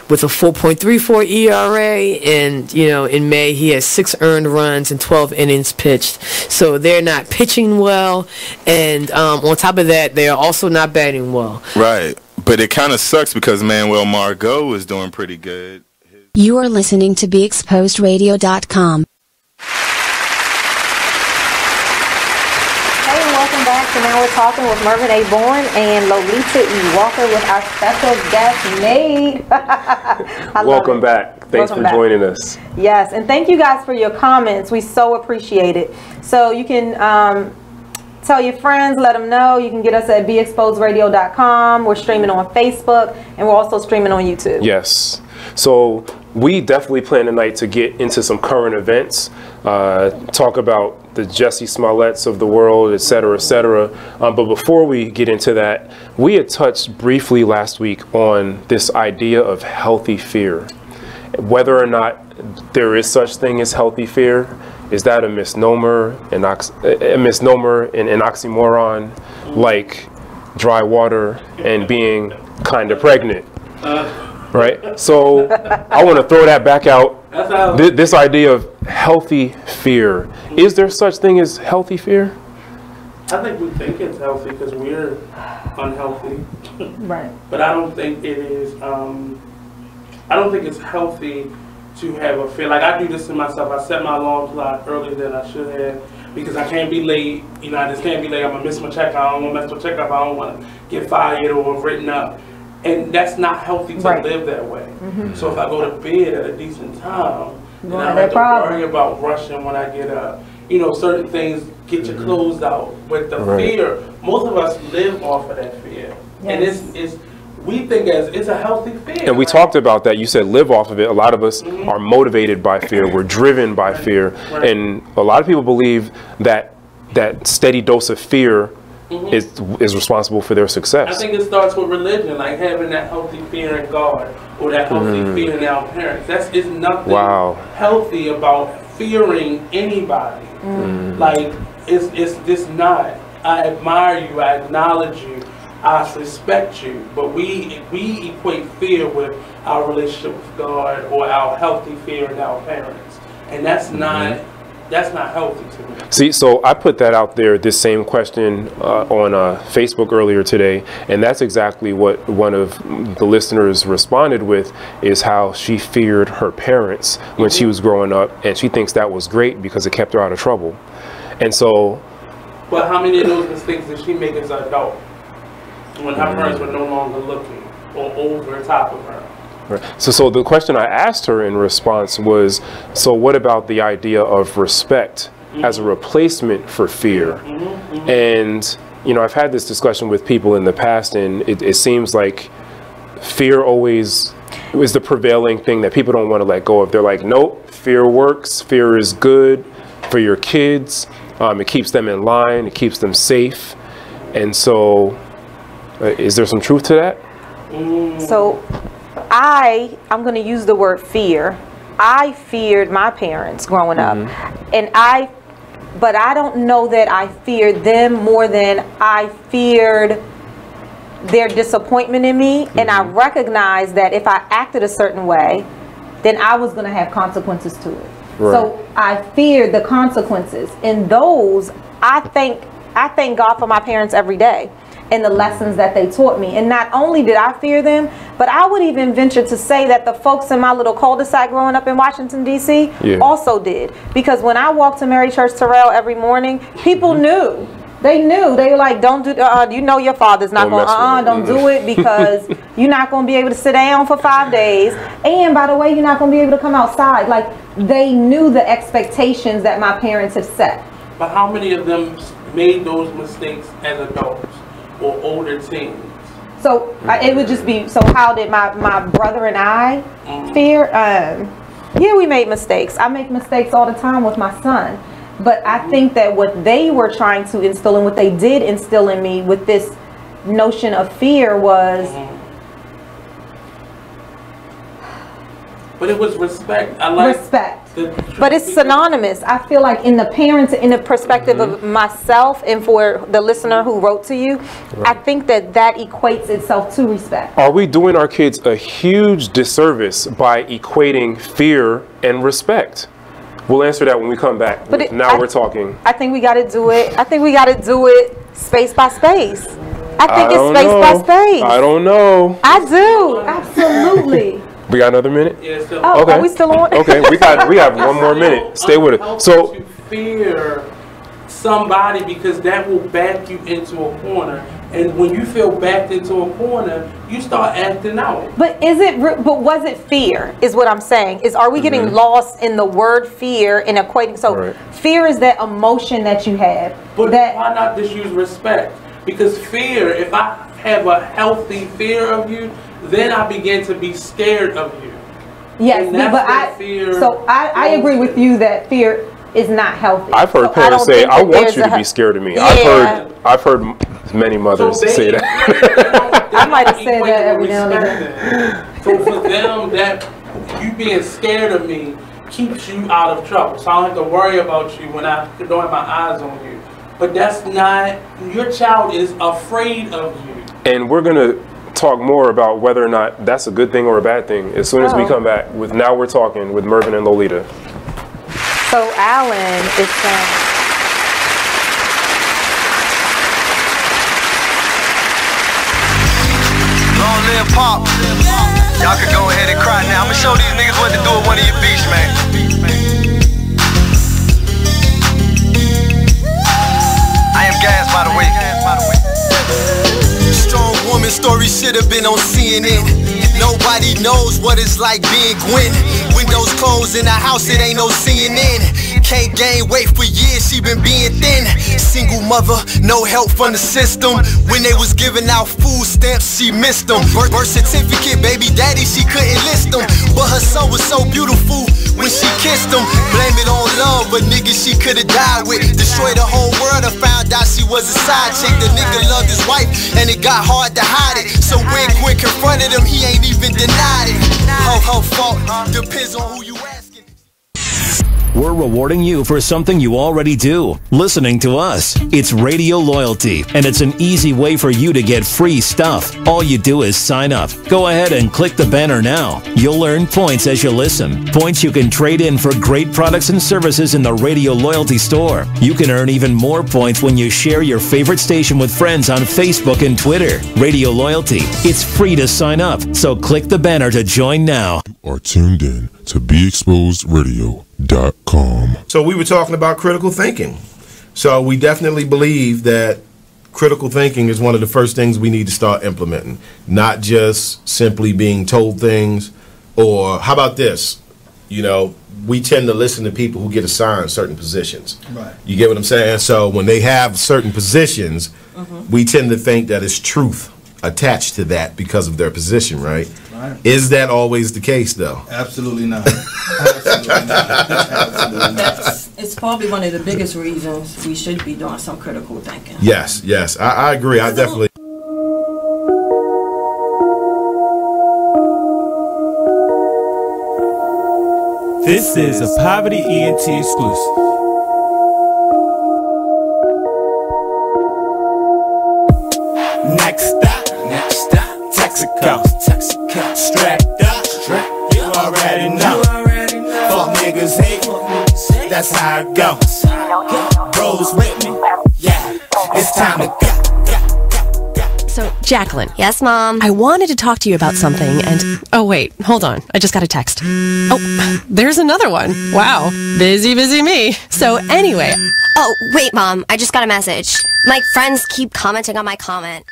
with a 4.34 ERA. And, in May, he has 6 earned runs and 12 innings pitched. So they're not pitching well. And on top of that, they are also not batting well. Right. But it kind of sucks because Manuel Margot is doing pretty good. You are listening to BeExposedRadio.com. So now we're talking with Mervin A. Bourne and Lolita E. Walker with our special guest, Nate. Welcome back. Thanks for joining us. Yes, and thank you guys for your comments. We so appreciate it. So you can tell your friends, let them know. You can get us at BeExposedRadio.com. We're streaming on Facebook, and we're also streaming on YouTube. Yes. So we definitely plan tonight to get into some current events, talk about the Jesse Smolletts of the world, et cetera, et cetera. But before we get into that, we had touched briefly last week on this idea of healthy fear. Whether or not there is such thing as healthy fear, is that a misnomer, an oxymoron, like dry water and being kind of pregnant? Right? So I want to throw that back out. This idea of healthy fear. Is there such thing as healthy fear? I think we think it's healthy because we're unhealthy. Right. But I don't think it is, I don't think it's healthy to have a fear. Like I do this to myself. I set my alarm clock earlier than I should have because I can't be late. I just can't be late. I'm going to miss my checkout. I don't want to mess my checkup. I don't want to get fired or written up. And that's not healthy to live that way. Mm-hmm. So if I go to bed at a decent time, then I don't have to worry about rushing when I get up. Certain things get your clothes out. But the fear, most of us live off of that fear. Yes. And we think it's a healthy fear. And we talked about that. You said live off of it. A lot of us are motivated by fear. We're driven by fear. Right. And a lot of people believe that that steady dose of fear is responsible for their success. I think it starts with religion, like having that healthy fear in God or that healthy fear in our parents. It's nothing healthy about fearing anybody. Like it's just not. I admire you, I acknowledge you, I respect you, but we equate fear with our relationship with God or our healthy fear in our parents, and that's not. That's not healthy to me. See, so I put that out there, this same question on Facebook earlier today, and that's exactly what one of the listeners responded with, is how she feared her parents when she was growing up, and she thinks that was great because it kept her out of trouble. And so... But how many of those mistakes did she make as an adult when her parents were no longer looking or over top of her? Right. So the question I asked her in response was, so what about the idea of respect as a replacement for fear? And, I've had this discussion with people in the past, and it seems like fear always is the prevailing thing that people don't want to let go of. They're like, nope, fear works. Fear is good for your kids. It keeps them in line. It keeps them safe. And so Is there some truth to that? So I'm going to use the word fear. I feared my parents growing up, but I don't know that I feared them more than I feared their disappointment in me, and I recognized that if I acted a certain way, then I was going to have consequences to it. Right. So I feared the consequences, and those I thank God for my parents every day and the lessons that they taught me. And not only did I fear them, but I would even venture to say that the folks in my little cul-de-sac growing up in Washington, D.C. also did. Because when I walked to Mary Church Terrell every morning, people knew. They knew. They were like, don't do, you know your father's not going, don't do it, because you're not going to be able to sit down for 5 days. And by the way, you're not going to be able to come outside. Like, they knew the expectations that my parents have set. But how many of them made those mistakes as adults or older teens? So it would just be, so how did my brother and I fear? Yeah, we made mistakes. I make mistakes all the time with my son. But I think that what they were trying to instill and what they did instill in me with this notion of fear was... But it was respect. I like respect. But it's synonymous. I feel like in the perspective of myself and for the listener who wrote to you, I think that equates itself to respect. Are we doing our kids a huge disservice by equating fear and respect? We'll answer that when we come back. But we're talking. I think we got to do it. I think we got to do it space by space. I think it's space by space. I don't know. I do. Absolutely. We got another minute? Yeah, still okay. Are we still on? Okay, we have one more minute. Stay with it. So you fear somebody because that will back you into a corner, and when you feel backed into a corner, you start acting out. But was it fear? Is what I'm saying. Are we getting lost in the word fear and equating? So fear is that emotion that you have. But why not just use respect? Because fear, if I have a healthy fear of you, then I begin to be scared of you. Yes, but I agree with you that fear is not healthy. I've heard parents say, "I want you to be scared of me." Yeah. I've heard many mothers say that. I might have said that every now and then. So for them, that you being scared of me keeps you out of trouble. So I don't have to worry about you when I don't have my eyes on you. But that's not, your child is afraid of you. And we're gonna talk more about whether or not that's a good thing or a bad thing as soon as we come back with Now We're Talking with Mervin and Lolita. So Alan is saying, long live Pop. Y'all can go ahead and cry now. I'm gonna show these niggas what to do at one of your beats, man. I am Gas, by the way. Strong woman story should have been on CNN. Nobody knows what it's like being Gwen. Windows closed in the house, it ain't no CNN. Can't gain weight for years, she been being thin. Single mother, no help from the system. When they was giving out food stamps, she missed them. Birth certificate, baby daddy, she couldn't list them. But her son was so beautiful when she kissed him. Blame it on love, but nigga she could've died with. Destroyed the whole world and found out she was a side chick. The nigga loved his wife and it got hard to hide it. So when Gwen confronted him, he ain't even denied it. Her fault, depends on who you ask. We're rewarding you for something you already do, listening to us. It's Radio Loyalty, and it's an easy way for you to get free stuff. All you do is sign up. Go ahead and click the banner now. You'll earn points as you listen. Points you can trade in for great products and services in the Radio Loyalty store. You can earn even more points when you share your favorite station with friends on Facebook and Twitter. Radio Loyalty. It's free to sign up, so click the banner to join now. You are tuned in to BeExposedRadio.com. So we were talking about critical thinking. So we definitely believe that critical thinking is one of the first things we need to start implementing, not just simply being told things. Or how about this? You know, we tend to listen to people who get assigned certain positions. Right. You get what I'm saying? So when they have certain positions, we tend to think that it's truth attached to that because of their position, right? Right. Is that always the case, though? Absolutely not. Absolutely not. Absolutely not. It's probably one of the biggest reasons we should be doing some critical thinking. Yes, I agree. I definitely. This is a Poverty ENT exclusive. Next stop, Texaco, strapped up, you already know. Fuck niggas hate, that's how it goes. Bros with me, yeah, it's time to go. So, Jacqueline. Yes, Mom? I wanted to talk to you about something and... Oh, wait. Hold on. I just got a text. Oh, there's another one. Wow. Busy me. So, anyway... Oh, wait, Mom. I just got a message. My friends keep commenting on my comment.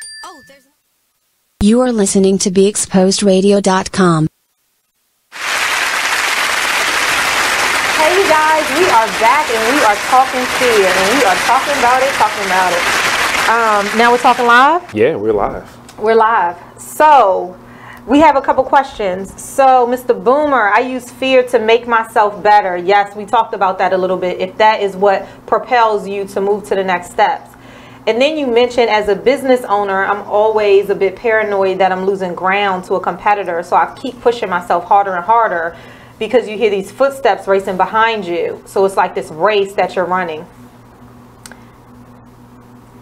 You are listening to BeExposedRadio.com. Hey, you guys. We are back and we are talking fear. And we are talking about it. Now we're talking live? Yeah, we're live. We're live. So, we have a couple questions. So, Mr. Boomer, I use fear to make myself better. Yes, we talked about that a little bit. If that is what propels you to move to the next steps. And then you mentioned as a business owner, I'm always a bit paranoid that I'm losing ground to a competitor. So I keep pushing myself harder and harder because you hear these footsteps racing behind you. So it's like this race that you're running.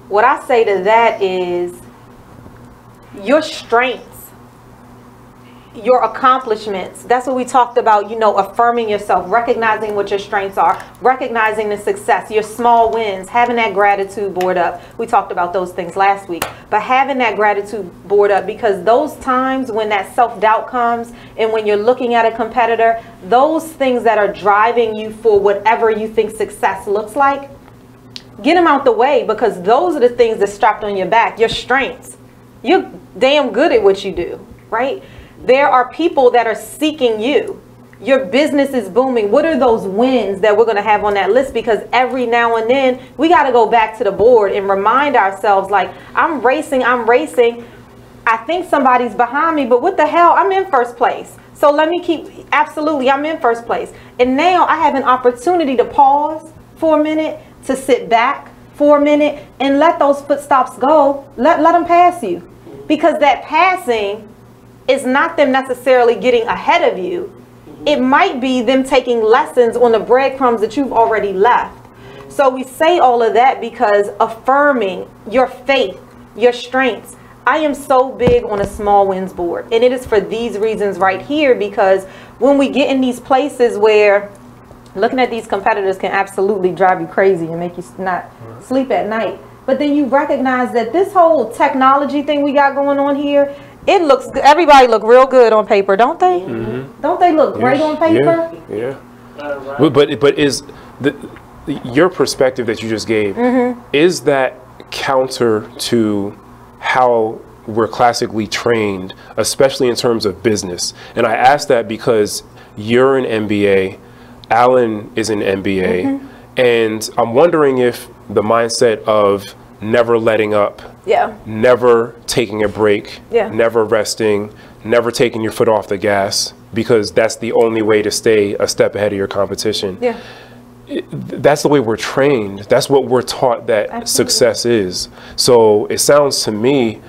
What I say to that is your strengths, your accomplishments. That's what we talked about, you know, affirming yourself, recognizing what your strengths are, recognizing the success, your small wins, having that gratitude board up. We talked about those things last week, but having that gratitude board up, because those times when that self-doubt comes and when you're looking at a competitor, those things that are driving you for whatever you think success looks like, get them out the way, because those are the things that strapped on your back, your strengths. You're damn good at what you do, right? There are people that are seeking you. Your business is booming. What are those wins that we're going to have on that list? Because every now and then we got to go back to the board and remind ourselves, like, I'm racing. I think somebody's behind me, but what the hell? I'm in first place. So let me absolutely, I'm in first place. And now I have an opportunity to pause for a minute, to sit back for a minute and let those footsteps go. Let them pass you. Because that passing is not them necessarily getting ahead of you. It might be them taking lessons on the breadcrumbs that you've already left. So we say all of that because affirming your faith, your strengths. I am so big on a small wins board. And it is for these reasons right here, because when we get in these places where looking at these competitors can absolutely drive you crazy and make you not sleep at night. But then you recognize that this whole technology thing we got going on here, it looks good. Everybody look real good on paper, don't they? Mm-hmm. Don't they look great on paper? Yeah. But is your perspective that you just gave, is that counter to how we're classically trained, especially in terms of business? And I ask that because you're an MBA, Alan is an MBA, and I'm wondering if the mindset of never letting up, never taking a break, never resting, never taking your foot off the gas, because that's the only way to stay a step ahead of your competition. That's the way we're trained. That's what we're taught that success is. So it sounds to me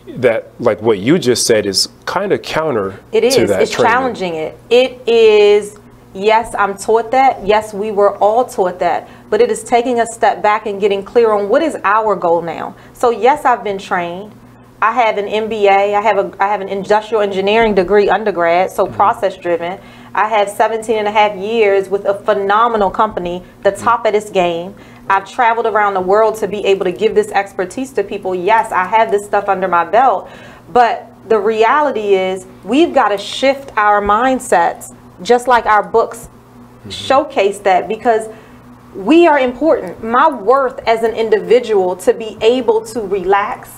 that, like what you just said, is kind of counter to that. It's training. Challenging it. It is. Yes, I'm taught that. Yes, we were all taught that. But it is taking a step back and getting clear on what is our goal now. So yes, I've been trained. I have an MBA. I have an industrial engineering degree undergrad, so process driven. I have 17 and a half years with a phenomenal company, the top of this game. I've traveled around the world to be able to give this expertise to people. Yes, I have this stuff under my belt. But the reality is we've got to shift our mindsets, just like our books showcase that, because we are important. My worth as an individual, to be able to relax,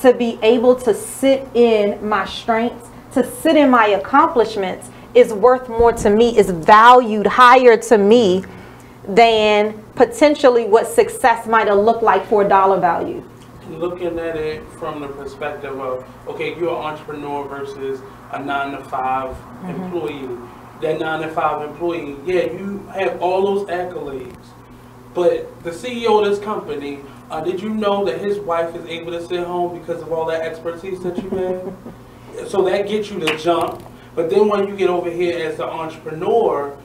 to be able to sit in my strengths, to sit in my accomplishments, is worth more to me, is valued higher to me than potentially what success might have looked like for a dollar value. Looking at it from the perspective of, okay, you're an entrepreneur versus a 9-to-5 employee. That 9-to-5 employee, yeah, you have all those accolades, but the CEO of this company, did you know that his wife is able to sit home because of all that expertise that you have? So that gets you to jump. But then when you get over here as an entrepreneur,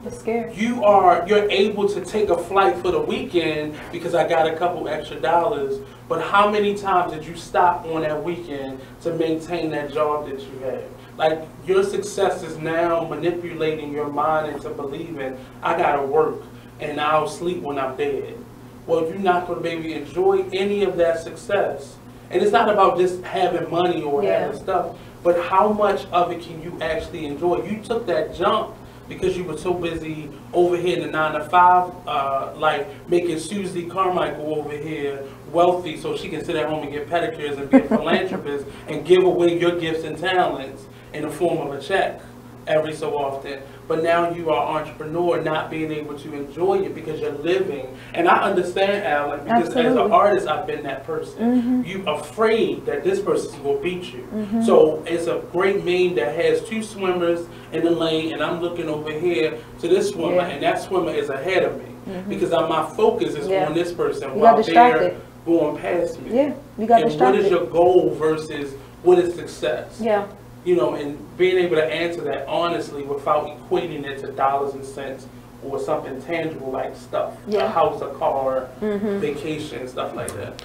It's scary. You're able to take a flight for the weekend because I got a couple extra dollars. But how many times did you stop on that weekend to maintain that job that you had? Like, your success is now manipulating your mind into believing, I gotta work and I'll sleep when I'm dead. Well, you're not gonna maybe enjoy any of that success. And it's not about just having money or having stuff, but how much of it can you actually enjoy? You took that jump because you were so busy over here in the 9 to 5, like making Susie Carmichael over here wealthy so she can sit at home and get pedicures and be a philanthropist and give away your gifts and talents in the form of a check every so often. But now you are an entrepreneur, not being able to enjoy it because you're living. And I understand, Alan, because as an artist, I've been that person. You're afraid that this person's going to beat you. So it's a great meme that has 2 swimmers in the lane, and I'm looking over here to this swimmer, and that swimmer is ahead of me. Because my focus is on this person while they're going past me. Yeah, you got distracted. And what is your goal versus what is success? Yeah. You know, and being able to answer that honestly without equating it to dollars and cents or something tangible like stuff, a house, a car, vacation, stuff like that.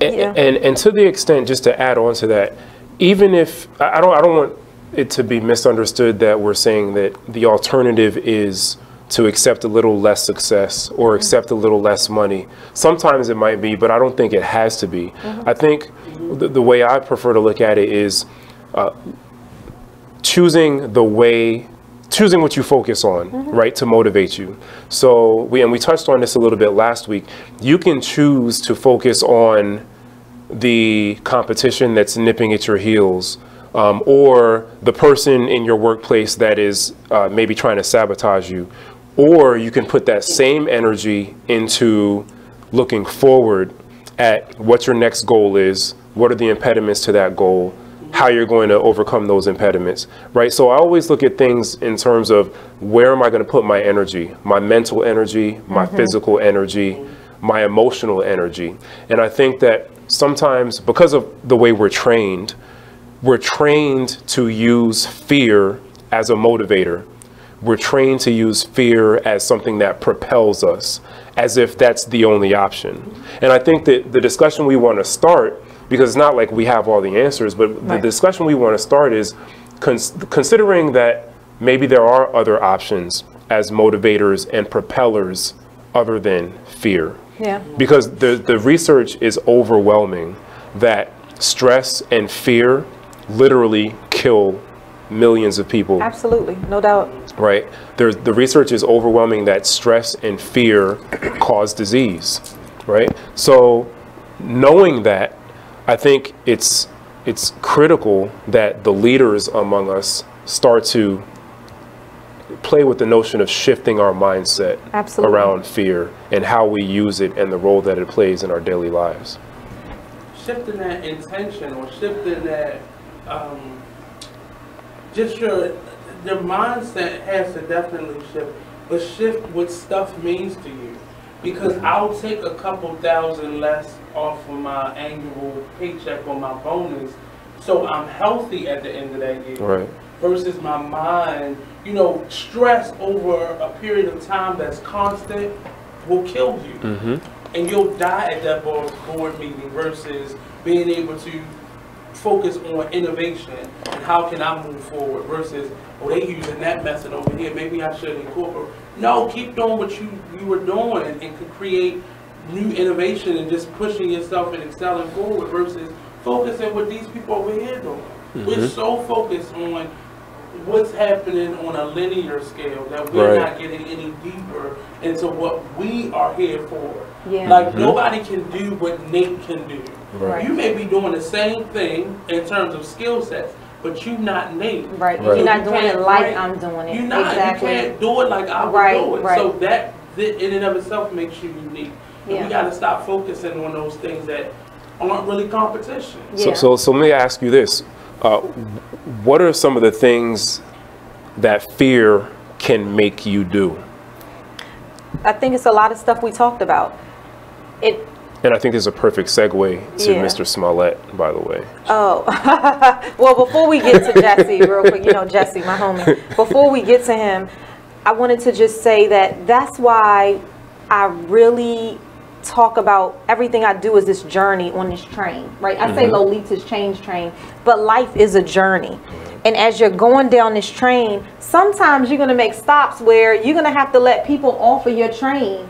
And to the extent, just to add on to that, even if I don't want it to be misunderstood that we're saying that the alternative is to accept a little less success or accept a little less money. Sometimes it might be, but I don't think it has to be. I think the way I prefer to look at it is choosing what you focus on, right, to motivate you. So we touched on this a little bit last week. You can choose to focus on the competition that's nipping at your heels, or the person in your workplace that is maybe trying to sabotage you. Or you can put that same energy into looking forward at what your next goal is, what are the impediments to that goal, how you're going to overcome those impediments, right? So I always look at things in terms of where am I going to put my energy, my mental energy, my physical energy, my emotional energy. And I think that sometimes because of the way we're trained to use fear as a motivator. We're trained to use fear as something that propels us, as if that's the only option. And I think that the discussion we want to start, because it's not like we have all the answers, but the discussion we want to start is considering that maybe there are other options as motivators and propellers other than fear. Yeah. Because the research is overwhelming that stress and fear literally kill millions of people. Absolutely, no doubt. Right. The research is overwhelming that stress and fear cause disease. Right. So knowing that, I think it's critical that the leaders among us start to play with the notion of shifting our mindset around fear and how we use it and the role that it plays in our daily lives. Shifting that intention or shifting that just your mindset has to definitely shift, but shift what stuff means to you. Because I'll take a couple thousand less off of my annual paycheck or my bonus, so I'm healthy at the end of that year. Right. Versus my mind, you know, stress over a period of time that's constant will kill you. And you'll die at that board meeting versus being able to focus on innovation and how can I move forward versus, oh, they using that method over here, maybe I should incorporate. No, keep doing what you were doing and could create new innovation and just pushing yourself and excelling forward versus focusing what these people over here doing. We're so focused on what's happening on a linear scale that we're not getting any deeper into what we are here for. Like nobody can do what Nate can do. You may be doing the same thing in terms of skill sets, but you're not Nate. You're not doing it like I'm doing it. You're not. Exactly. You can't do it like I would do it. So that in and of itself makes you unique. And we got to stop focusing on those things that aren't really competition. So let me ask you this. What are some of the things that fear can make you do? I think it's a lot of stuff we talked about. And I think there's a perfect segue to Mr. Smollett, by the way. Oh, well, before we get to Jesse, real quick, you know, Jesse, my homie, before we get to him, I wanted to just say that that's why I really talk about everything I do is this journey on this train, right? I say Lolita's change train, but life is a journey. And as you're going down this train, sometimes you're going to make stops where you're going to have to let people off of your train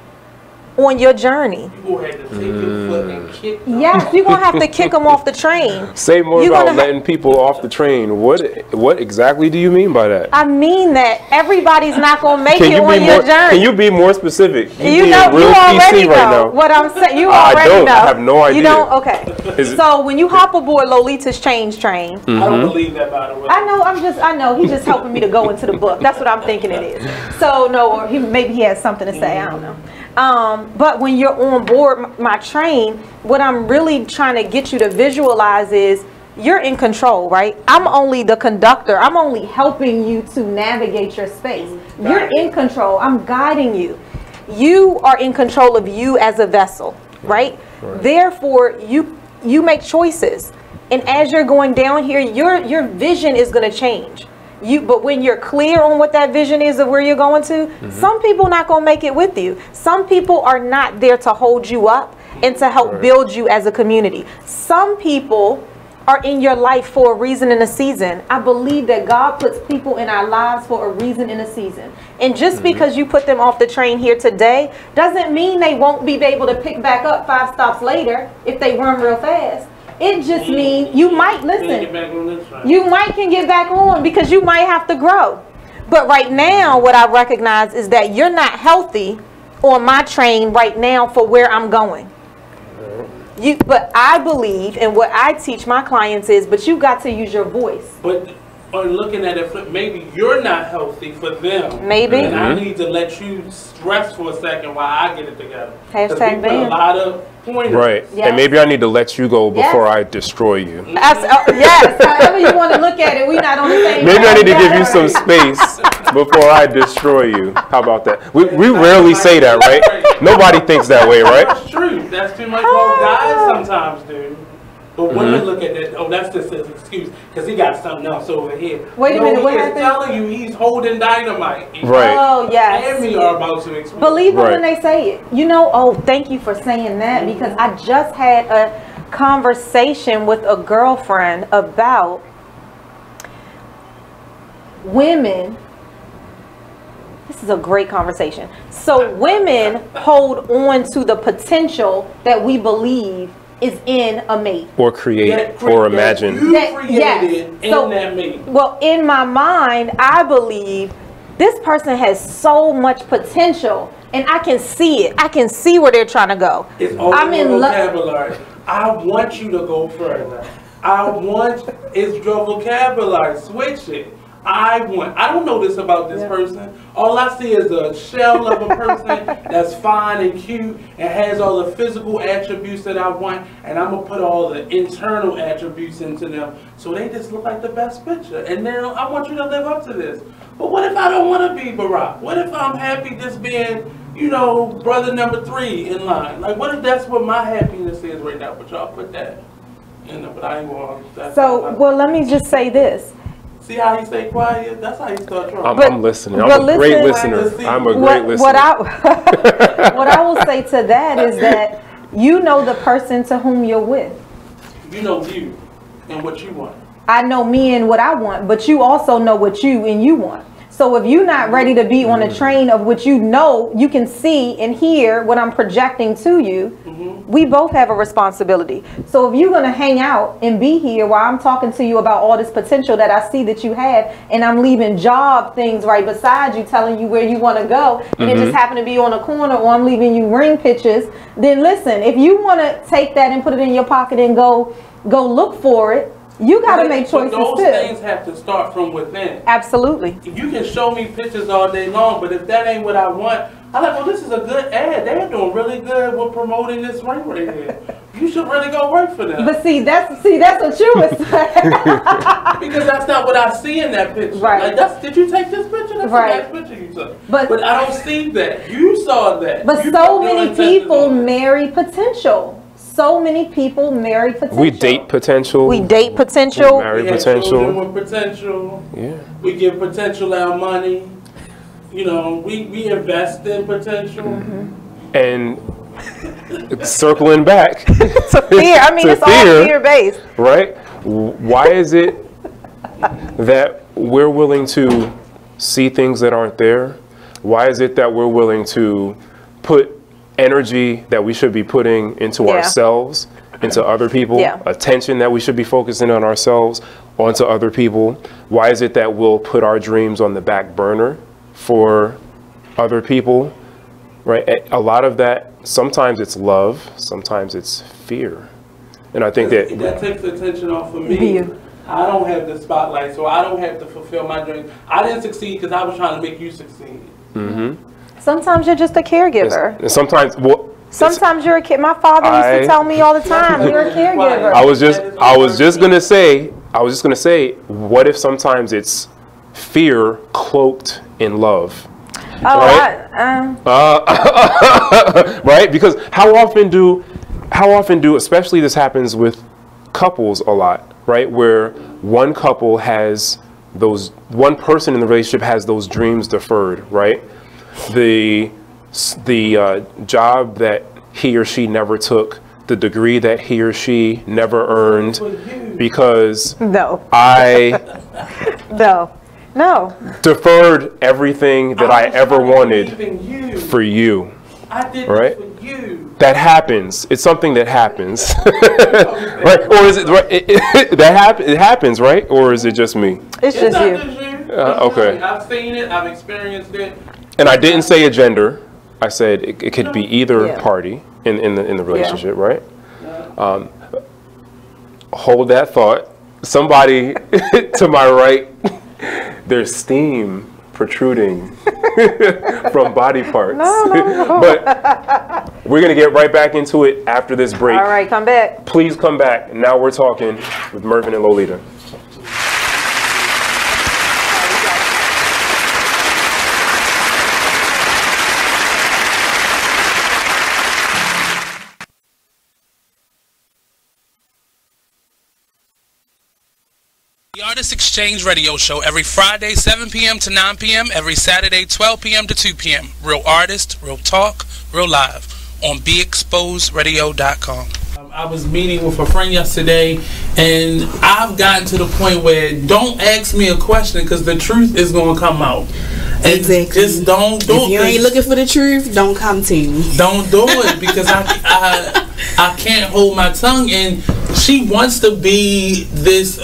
on your journey. You have to take your foot and kick them. Yes, you're going to have to kick them off the train. Say more about letting people off the train. What exactly do you mean by that? I mean that everybody's not going to make it on your journey. Can you be more specific? You know, you already know what I'm saying. You already know. I have no idea. You don't? Okay. So when you hop aboard Lolita's change train. I don't believe that, by the way. I know. He's just helping me to go into the book. That's what I'm thinking it is. So no, or maybe he has something to say. I don't know. But when you're on board my train, what I'm really trying to get you to visualize is you're in control, right? I'm only the conductor. I'm only helping you to navigate your space. You're in control. I'm guiding you. You are in control of you as a vessel, right? Therefore, you make choices. And as you're going down here, your vision is going to change. But when you're clear on what that vision is of where you're going to, some people not going to make it with you. Some people are not there to hold you up and to help build you as a community. Some people are in your life for a reason and a season. I believe that God puts people in our lives for a reason and a season. And just because you put them off the train here today doesn't mean they won't be able to pick back up 5 stops later if they run real fast. It just means you might listen. You might can get back on because you might have to grow. But right now, what I recognize is that you're not healthy on my train right now for where I'm going. But I believe, and what I teach my clients is, but you got to use your voice. But on looking at it, maybe you're not healthy for them. Maybe. And I need to let you rest for a second while I get it together. Hashtag ban. A lot of pointers. Right. Yes. And maybe I need to let you go before I destroy you. Yes. However you want to look at it, we're not on the same. Maybe I need to give you some space before I destroy you. How about that? We rarely say that, right? Nobody thinks that way, right? That's true. That's too much what guys sometimes do. But women look at that, oh, that's just his excuse, because he got something else over here. Wait a minute, what he's happened? telling you he's holding dynamite. Right. Oh, yes. And me are about to explode. Believe it when they say it. You know, oh, thank you for saying that, because I just had a conversation with a girlfriend about women. This is a great conversation. So women hold on to the potential that we believe is in a mate. Or create, or imagine. That mate. Well, in my mind, I believe this person has so much potential, and I can see it. I can see where they're trying to go. It's all vocabulary. I want you to go further. It's your vocabulary. Switch it. I don't know this about this person. All I see is a shell of a person that's fine and cute and has all the physical attributes that I want, and I'm gonna put all the internal attributes into them so they just look like the best picture. And then I want you to live up to this. But what if I don't want to be Barack? What if I'm happy just being, you know, brother number 3 in line? Like, what if that's what my happiness is right now? But y'all put that in there, but I ain't gonna. Well, let me just say this. See how he stay quiet? That's how you start trying. I'm listening. I'm a great listener. I'm a great listener. What I will say to that is that you know the person to whom you're with. You know you and what you want. I know me and what I want, but you also know what you and you want. So if you're not ready to be on a train of what you know, you can see and hear what I'm projecting to you, we both have a responsibility. So if you're going to hang out and be here while I'm talking to you about all this potential that I see that you have, and I'm leaving job things right beside you telling you where you want to go, and it just happened to be on a corner, or I'm leaving you ring pictures, then listen, if you want to take that and put it in your pocket and go look for it, you got to make choices those too. Things have to start from within. Absolutely. You can show me pictures all day long, but if that ain't what I want, I'm like, well, this is a good ad. They're doing really good with promoting this ring right here. You should really go work for them. But see, that's what you would say. Because that's not what I see in that picture. Right. Like, did you take this picture? That's right. the next picture you took. But I don't see that. You saw that. But so many people marry potential. So many people marry potential. We date potential. We date potential. We marry potential. With potential. Yeah. We give potential our money. we invest in potential. And circling back to fear. I mean, it's all fear-based. Right? Why is it that we're willing to see things that aren't there? Why is it that we're willing to put energy that we should be putting into ourselves, into other people, attention that we should be focusing on ourselves, onto other people? Why is it that we'll put our dreams on the back burner for other people? Right? A lot of that, sometimes it's love, sometimes it's fear. And I think that takes attention off of me. I don't have the spotlight, so I don't have to fulfill my dreams. I didn't succeed because I was trying to make you succeed. Sometimes you're just a caregiver. And sometimes, sometimes you're a kid. My father used to tell me all the time, you're a caregiver. I was just gonna say, what if sometimes it's fear cloaked in love? Right? Right? Because how often do, especially this happens with couples a lot, right? Where one couple has one person in the relationship has those dreams deferred, right? The job that he or she never took, the degree that he or she never earned, because I deferred everything that I ever wanted for you. I did right? this for you. That happens. It's something that happens, right? Or is it right? It happens, right? Or is it just me? It's just you. Okay. I've seen it. I've experienced it. And I didn't say a gender. I said it could be either party in the relationship, right? Hold that thought. Somebody to my right, there's steam protruding from body parts. No. But we're going to get right back into it after this break. All right, come back. Please come back. Now we're talking with Mervin and Lolita. The Artist Exchange Radio Show every Friday, 7 p.m. to 9 p.m., every Saturday, 12 p.m. to 2 p.m. Real artist, real talk, real live on BeExposedRadio.com. I was meeting with a friend yesterday, and I've gotten to the point where don't ask me a question because the truth is going to come out. And just don't do it. If you ain't looking for the truth, don't come to me. Don't do it because I can't hold my tongue. And she wants to be this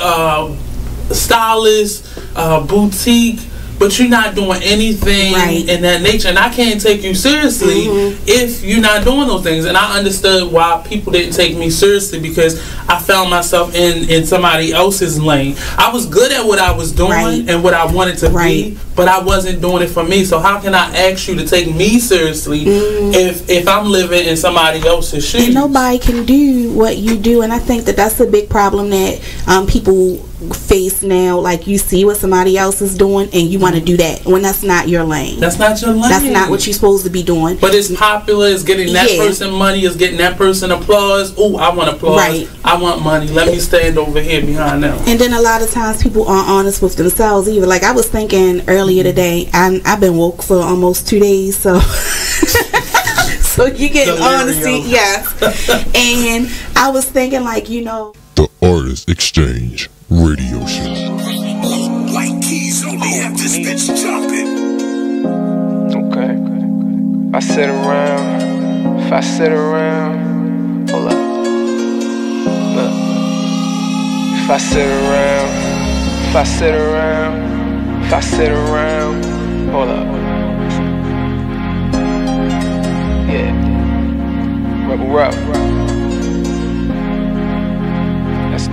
stylist, boutique, but you're not doing anything in that nature, and I can't take you seriously if you're not doing those things. And I understood why people didn't take me seriously, because I found myself in somebody else's lane. I was good at what I was doing and what I wanted to be, but I wasn't doing it for me. So how can I ask you to take me seriously if I'm living in somebody else's shoes? And nobody can do what you do, and I think that that's a big problem that people face now. Like, you see what somebody else is doing and you want to do that when that's not your lane. That's not your lane. That's not what you're supposed to be doing. But it's popular, it's getting that person money, it's getting that person applause. Oh, I want applause. I want money. Let me stand over here behind them. And then a lot of times people aren't honest with themselves either. Like, I was thinking earlier today, I've been woke for almost 2 days, so so you get honesty, yes. And I was thinking, like, The Artist Exchange Radio Show. White keys only have this bitch jumping. Okay. If I sit around, hold up. Look. If I sit around, hold up. Yeah. Rebel rap.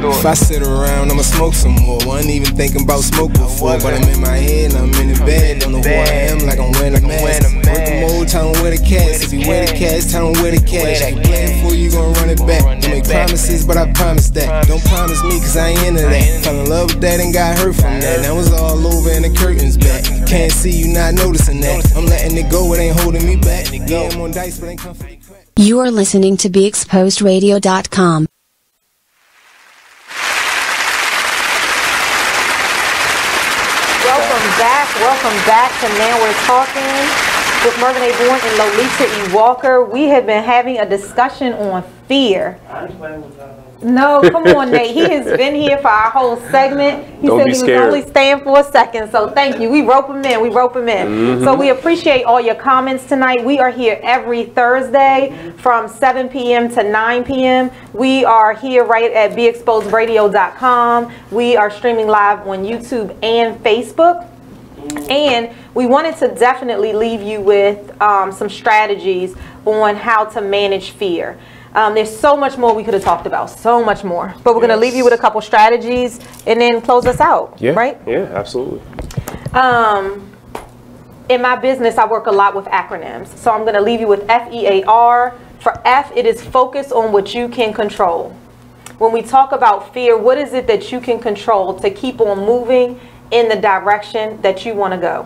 If I sit around, I'ma smoke some more. Wasn't even thinking about smoke before, but I'm in my head, I'm in the bed. Don't know who I am, like I'm wearing a mask. Work the mode, tell them where the cash. If you wear the cash, tell them where the cash. If you playing for you, gon' run it back. Don't make promises, but I promise that. Don't promise me, cause I ain't into that. Fell in love with that and got hurt from that. Now it's all over and the curtains back. Can't see you not noticing that. I'm letting it go, it ain't holding me back. Yeah, I'm on dice, but ain't comfy. You are listening to BeExposedRadio.com. welcome back to Now We're Talking with Mervin A. Bourne and Lolita E. Walker. We have been having a discussion on fear. I ain't playing with that. No, come on, Nate. He has been here for our whole segment. He Don't said be he was scared. only staying for a second, so thank you. We rope him in. We rope him in. Mhm. So we appreciate all your comments tonight. We are here every Thursday from 7 p.m. to 9 p.m. We are here right at BeExposedRadio.com. We are streaming live on YouTube and Facebook. And we wanted to definitely leave you with some strategies on how to manage fear. There's so much more we could have talked about, so much more. But we're going to leave you with a couple strategies and then close us out, Yeah. right? Yeah, absolutely. In my business, I work a lot with acronyms. So I'm going to leave you with FEAR. For F, it is focus on what you can control. When we talk about fear, what is it that you can control to keep on moving in the direction that you want to go?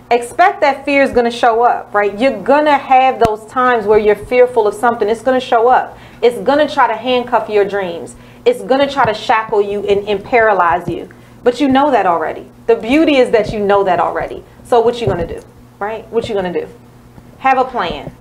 Expect that fear is going to show up, right? You're going to have those times where you're fearful of something. It's going to show up. It's going to try to handcuff your dreams. It's going to try to shackle you and paralyze you. But you know that already. The beauty is that you know that already. So what you going to do, right? What you going to do? Have a plan.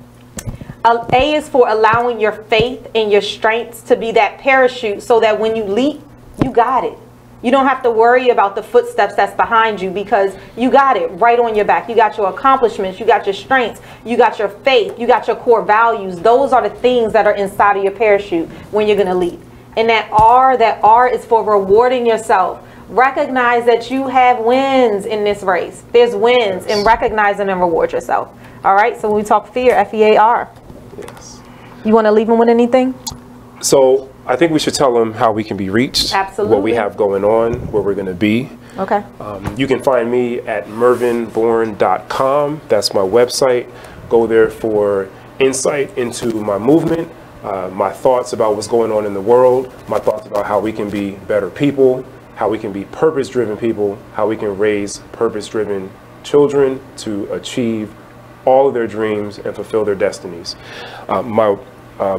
A is for allowing your faith and your strengths to be that parachute so that when you leap, you got it. You don't have to worry about the footsteps that's behind you because you got it right on your back. You got your accomplishments, you got your strengths, you got your faith, you got your core values. Those are the things that are inside of your parachute when you're going to leap. And that R is for rewarding yourself. Recognize that you have wins in this race. There's wins, and recognize them and reward yourself. All right, so when we talk fear, FEAR. Yes. You want to leave them with anything? So I think we should tell them how we can be reached. Absolutely. What we have going on, where we're going to be. Okay. You can find me at mervinbourne.com. That's my website. Go there for insight into my movement, my thoughts about what's going on in the world, my thoughts about how we can be better people, how we can be purpose-driven people, how we can raise purpose-driven children to achieve all of their dreams and fulfill their destinies. My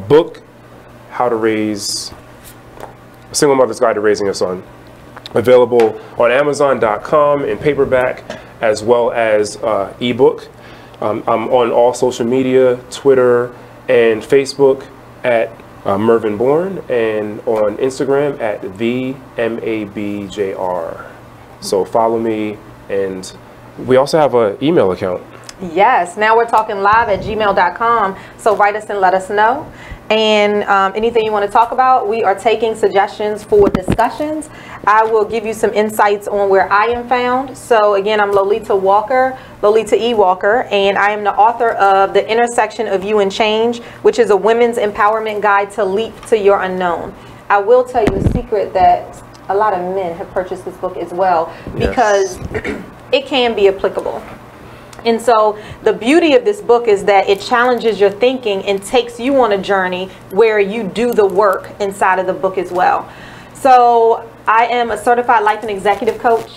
book, How to Raise a Single Mother's Guide to Raising a Son, available on Amazon.com in paperback as well as ebook. I'm on all social media, Twitter and Facebook at Mervin Bourne, and on Instagram at TheMABJR. So follow me, and we also have an email account. Yes, now we're talking live at gmail.com. So write us and let us know. And anything you want to talk about, we are taking suggestions for discussions. I will give you some insights on where I am found. So again, I'm Lolita Walker, Lolita E. Walker, and I am the author of The Intersection of You and Change, which is a women's empowerment guide to leap to your unknown. I will tell you a secret that a lot of men have purchased this book as well, because it can be applicable. And so the beauty of this book is that it challenges your thinking and takes you on a journey where you do the work inside of the book as well. So I am a certified life and executive coach.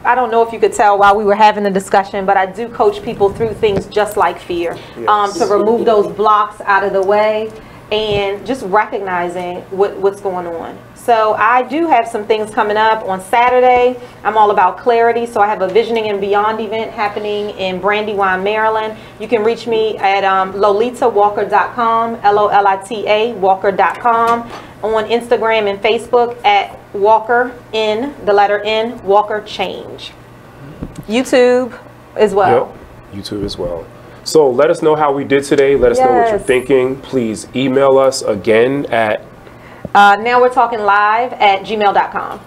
I don't know if you could tell while we were having the discussion, but I do coach people through things just like fear, to remove those blocks out of the way and just recognizing what's going on. So I do have some things coming up on Saturday. I'm all about clarity. So I have a Visioning and Beyond event happening in Brandywine, Maryland. You can reach me at lolitawalker.com, Lolita walker.com, on Instagram and Facebook at Walker N, the letter N, Walker Change. YouTube as well. Yep, YouTube as well. So let us know how we did today. Let us know what you're thinking. Please email us again at now we're talking live at gmail.com.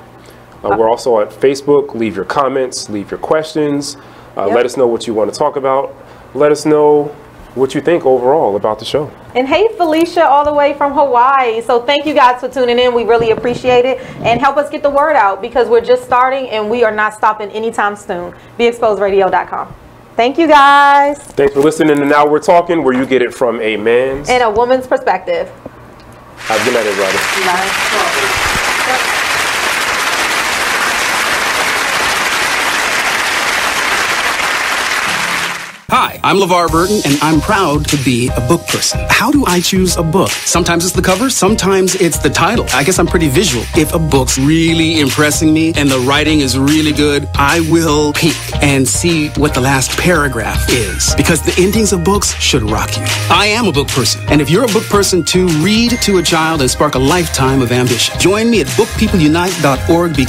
We're also on Facebook. Leave your comments, leave your questions. Let us know what you want to talk about. Let us know what you think overall about the show. And hey, Felicia, all the way from Hawaii. So thank you guys for tuning in. We really appreciate it. And help us get the word out, because we're just starting and we are not stopping anytime soon. BeExposedRadio.com. Thank you guys. Thanks for listening to Now We're Talking, where you get it from a man's and a woman's perspective. Have a good night, everybody. Hi, Hi, I'm LeVar Burton, and I'm proud to be a book person. How do I choose a book? Sometimes it's the cover, sometimes it's the title. I guess I'm pretty visual. If a book's really impressing me and the writing is really good, I will peek and see what the last paragraph is, because the endings of books should rock you. I am a book person, and if you're a book person too, read to a child and spark a lifetime of ambition. Join me at bookpeopleunite.org.